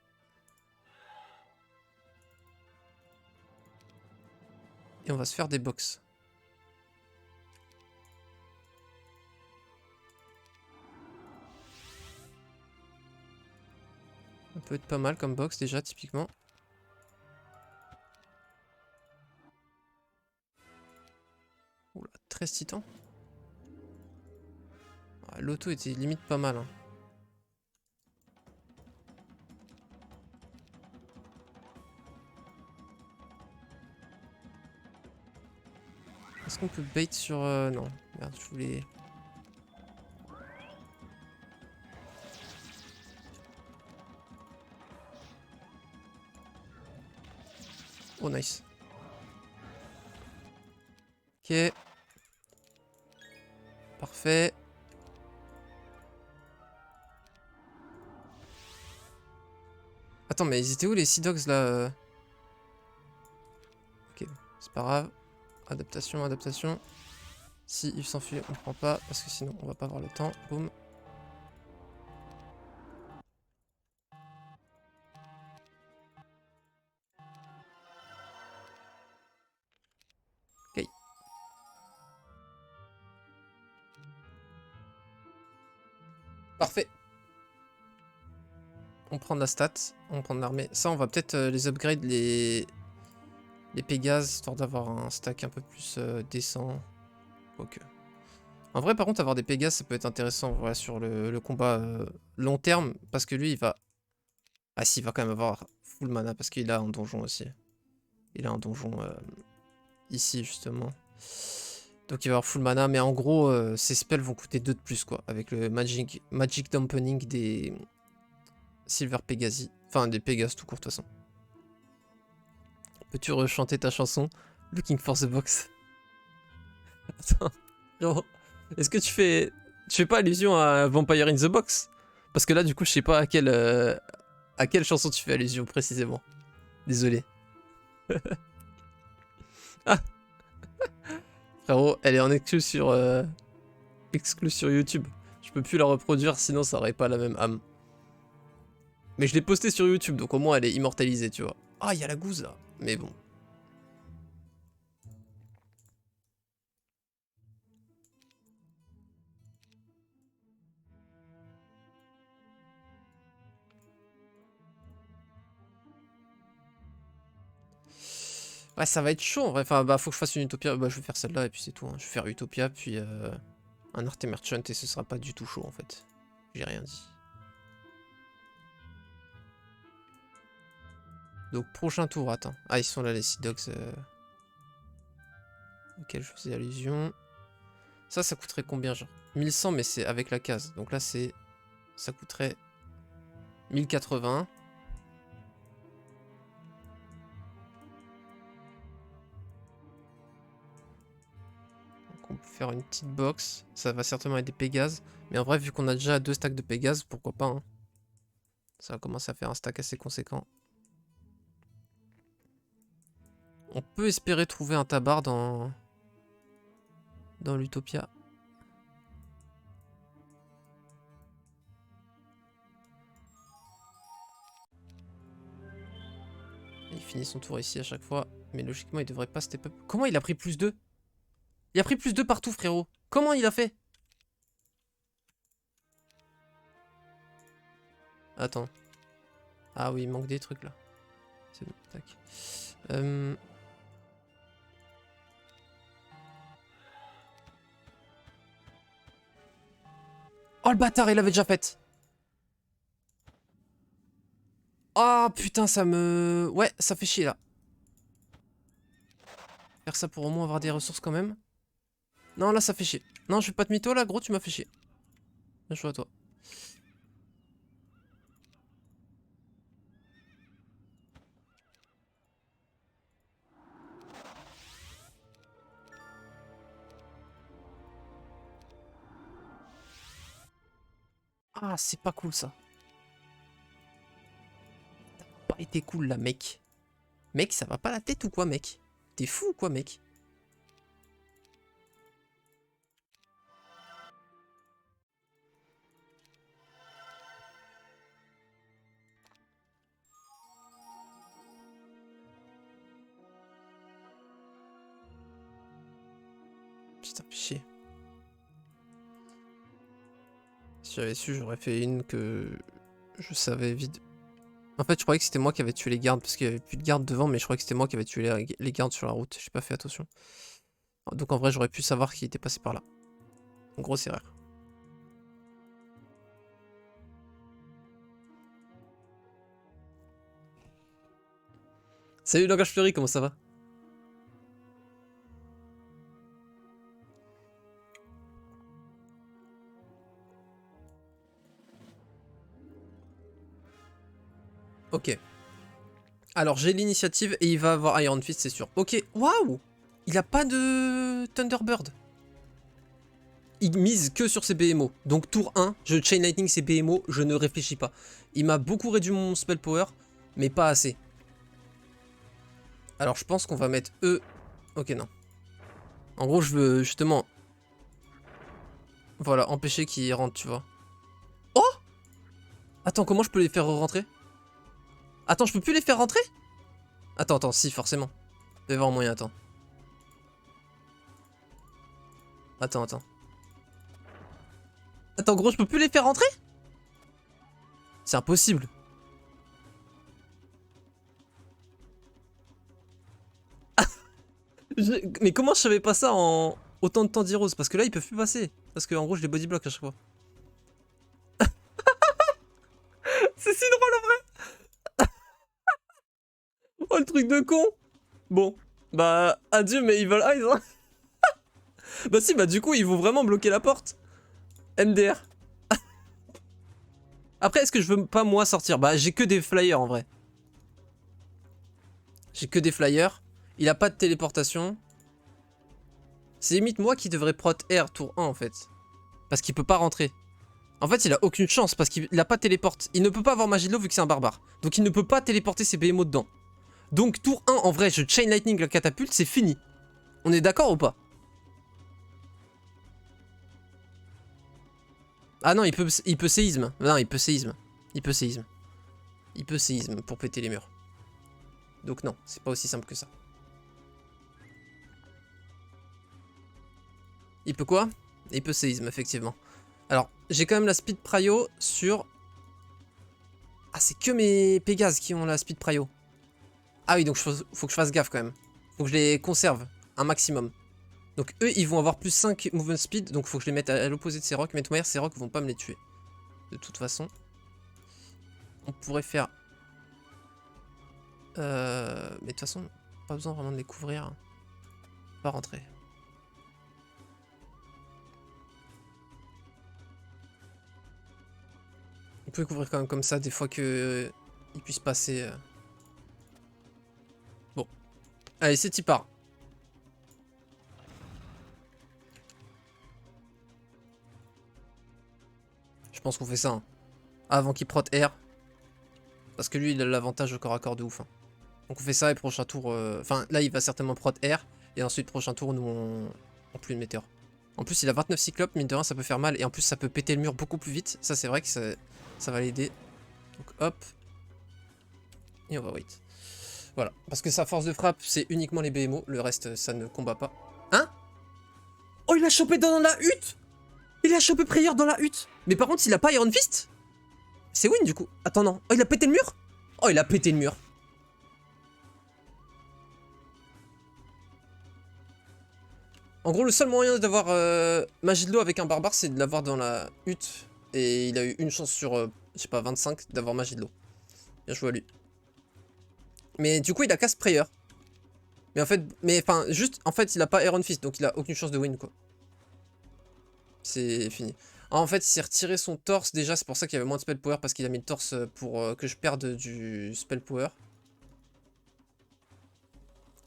Et on va se faire des box. Ça peut être pas mal comme box déjà, typiquement. Oula, 13 titans. Ah, l'auto était limite pas mal. Hein. Est-ce qu'on peut bait sur... non, merde, je voulais... Oh, nice. Ok. Parfait. Attends, mais ils étaient où les Sea Dogs là Ok, c'est pas grave. Adaptation, adaptation. Si il s'enfuit, on prend pas, parce que sinon on va pas avoir le temps. Boum. Ok. Parfait. On prend de la stat, on prend de l'armée. Ça, on va peut-être les upgrade, les Pégases, histoire d'avoir un stack un peu plus décent. Ok. En vrai, par contre, avoir des Pégases, ça peut être intéressant voilà, sur le combat long terme. Parce que lui, il va... Ah si, il va quand même avoir full mana parce qu'il a un donjon aussi. Il a un donjon ici, justement. Donc il va avoir full mana. Mais en gros, ses spells vont coûter 2 de plus, quoi. Avec le Magic Dampening des Silver Pegasi. Enfin, des Pégases tout court, de toute façon. Peux-tu rechanter ta chanson Looking for the box? Attends, frérot, est-ce que tu fais pas allusion à Vampire in the Box? Parce que là, du coup, je sais pas à quelle chanson tu fais allusion précisément. Désolé. Ah, frérot, elle est en exclu sur YouTube. Je peux plus la reproduire, sinon ça aurait pas la même âme. Mais je l'ai postée sur YouTube, donc au moins elle est immortalisée, tu vois. Ah, il y a la gousse là. Mais bon. Ouais, ça va être chaud en vrai. Enfin, bah, faut que je fasse une Utopia. Bah, je vais faire celle-là et puis c'est tout. Hein. Je vais faire Utopia, puis un Arte Merchant et ce sera pas du tout chaud en fait. J'ai rien dit. Donc, prochain tour, attends. Ah, ils sont là les Sea Dogs auxquels je faisais allusion. Ça coûterait combien, genre 1100, mais c'est avec la case. Donc là, ça coûterait 1080. Donc on peut faire une petite box. Ça va certainement être des Pégases. Mais en vrai, vu qu'on a déjà 2 stacks de Pégases, pourquoi pas, hein. Ça va commencer à faire un stack assez conséquent. On peut espérer trouver un tabar dans l'Utopia. Il finit son tour ici à chaque fois. Mais logiquement, il devrait pas step up. Comment il a pris plus 2? Il a pris plus 2 partout, frérot. Comment il a fait? Attends. Ah oui, il manque des trucs là. C'est bon, tac. Oh le bâtard, il l'avait déjà fait. Ah putain, ça me... Ouais, ça fait chier là. Faire ça pour au moins avoir des ressources quand même. Non, là ça fait chier. Non, je fais pas de mytho là, gros, tu m'as fait chier. Bien joué à toi. Ah, c'est pas cool ça. T'as pas été cool là, mec. Mec, ça va pas la tête ou quoi, mec? T'es fou ou quoi, mec? Putain, fait chier. Si j'avais su, j'aurais fait une que je savais vite. En fait, je croyais que c'était moi qui avais tué les gardes parce qu'il y avait plus de gardes devant, mais je croyais que c'était moi qui avais tué les gardes sur la route. J'ai pas fait attention. Donc en vrai, j'aurais pu savoir qui était passé par là. Grosse erreur. Salut Langage Fleury, comment ça va? Ok. Alors j'ai l'initiative et il va avoir Iron Fist, c'est sûr. Ok, waouh! Il a pas de Thunderbird. Il mise que sur ses BMO. Donc tour 1, je Chain Lightning ses BMO, je ne réfléchis pas. Il m'a beaucoup réduit mon spell power, mais pas assez. Alors je pense qu'on va mettre E. Ok, non. En gros, je veux justement... Voilà, empêcher qu'il rentre, tu vois. Oh! Attends, comment je peux les faire rentrer? Attends, je peux plus les faire rentrer? Attends, si, forcément. Il doit y avoir un moyen, attends. Attends. Attends, gros, je peux plus les faire rentrer? C'est impossible. Mais comment je savais pas ça en autant de temps d'Heroes? Parce que là, ils peuvent plus passer. Parce que en gros je les body block à chaque fois. C'est si drôle en vrai. Oh le truc de con. Bon, bah adieu mais Evil Eyes hein. Bah si, bah du coup ils vont vraiment bloquer la porte. MDR. Après est-ce que je veux pas moi sortir? Bah j'ai que des flyers en vrai. J'ai que des flyers. Il a pas de téléportation. C'est limite moi qui devrais prot air tour 1 en fait. Parce qu'il peut pas rentrer. En fait il a aucune chance parce qu'il a pas de téléporte. Il ne peut pas avoir magie de l'eau vu que c'est un barbare. Donc il ne peut pas téléporter ses BMO dedans. Donc tour 1 en vrai je chain lightning la catapulte, c'est fini. On est d'accord ou pas? Ah non il peut séisme. Non il peut séisme. Il peut séisme. Il peut séisme pour péter les murs. Donc non, c'est pas aussi simple que ça. Il peut quoi? Il peut séisme, effectivement. Alors, j'ai quand même la speed prio sur... Ah, c'est que mes Pégases qui ont la speed prio. Ah oui, donc faut que je fasse gaffe quand même. Faut que je les conserve un maximum. Donc eux, ils vont avoir plus 5 movement speed, donc faut que je les mette à l'opposé de ces rocs. Mais de toute manière, ces rocs vont pas me les tuer. De toute façon. On pourrait faire... Mais de toute façon, pas besoin vraiment de les couvrir. Pas rentrer. On peut couvrir quand même comme ça, des fois que ils puissent passer. Bon. Allez, c'est y part. Je pense qu'on fait ça. Hein. Avant qu'il prot air. Parce que lui, il a l'avantage au corps à corps de ouf. Hein. Donc on fait ça et prochain tour... Enfin, là, il va certainement prot air. Et ensuite, prochain tour, nous, on plus de météore. En plus, il a 29 cyclopes, mine de rien, ça peut faire mal. Et en plus, ça peut péter le mur beaucoup plus vite. Ça, c'est vrai que ça va l'aider. Donc, hop. Et on va wait. Voilà. Parce que sa force de frappe, c'est uniquement les BMO. Le reste, ça ne combat pas. Hein? Oh, il a chopé dans la hutte! Il a chopé Prayer dans la hutte! Mais par contre, il a pas Iron Fist? C'est win, du coup. Attends, non. Oh, il a pété le mur? Oh, il a pété le mur. En gros, le seul moyen d'avoir magie de l'eau avec un barbare, c'est de l'avoir dans la hutte. Et il a eu une chance sur, je sais pas, 25 d'avoir magie de l'eau. Bien joué à lui. Mais du coup, il a casse Prayer. Mais en fait, enfin, juste, en fait, il a pas Iron Fist, donc il a aucune chance de win, quoi. C'est fini. En fait, il s'est retiré son torse déjà, c'est pour ça qu'il y avait moins de spell power, parce qu'il a mis le torse pour que je perde du spell power.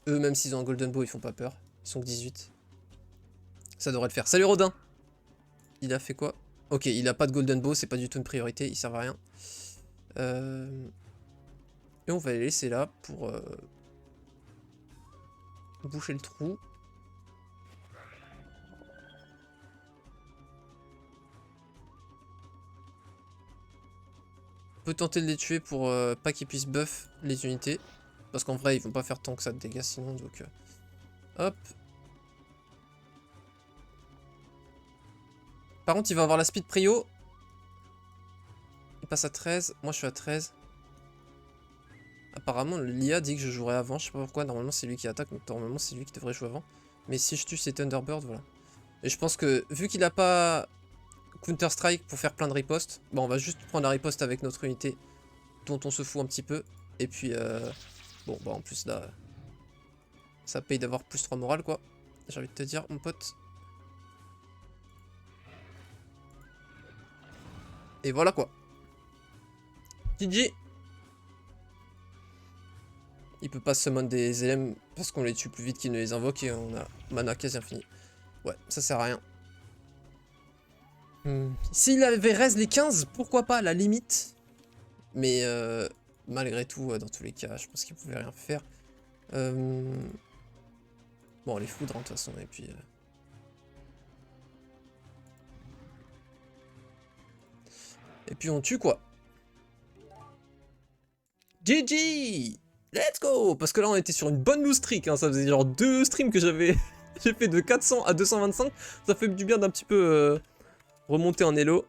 Eux, même s'ils ont un golden bow, ils font pas peur. Ils sont que 18. Ça devrait le faire. Salut Rodin! Il a fait quoi? Ok, il a pas de golden bow, c'est pas du tout une priorité, il sert à rien. Et on va les laisser là pour boucher le trou. On peut tenter de les tuer pour pas qu'ils puissent buff les unités. Parce qu'en vrai, ils vont pas faire tant que ça de dégâts sinon, donc... hop. Par contre, il va avoir la speed prio. Il passe à 13. Moi, je suis à 13. Apparemment, l'IA dit que je jouerai avant. Je sais pas pourquoi. Normalement, c'est lui qui attaque. Donc, normalement, c'est lui qui devrait jouer avant. Mais si je tue, c'est Thunderbird. Voilà. Et je pense que, vu qu'il a pas Counter Strike pour faire plein de ripostes, bon, on va juste prendre la riposte avec notre unité dont on se fout un petit peu. Et puis, bon, bah, en plus, là, ça paye d'avoir plus 3 morale, quoi. J'ai envie de te dire, mon pote. Et voilà, quoi. GG. Il peut pas summon des LM parce qu'on les tue plus vite qu'il ne les invoque et on a mana quasi infini. Ouais, ça sert à rien. S'il avait raise les 15, pourquoi pas, à la limite. Mais malgré tout, dans tous les cas, je pense qu'il pouvait rien faire. Bon, les foudres, hein, de toute façon, et puis... Et puis on tue, quoi. GG! Let's go! Parce que là, on était sur une bonne loose streak, hein. Ça faisait genre 2 streams que j'avais... J'ai fait de 400 à 225. Ça fait du bien d'un petit peu remonter en elo.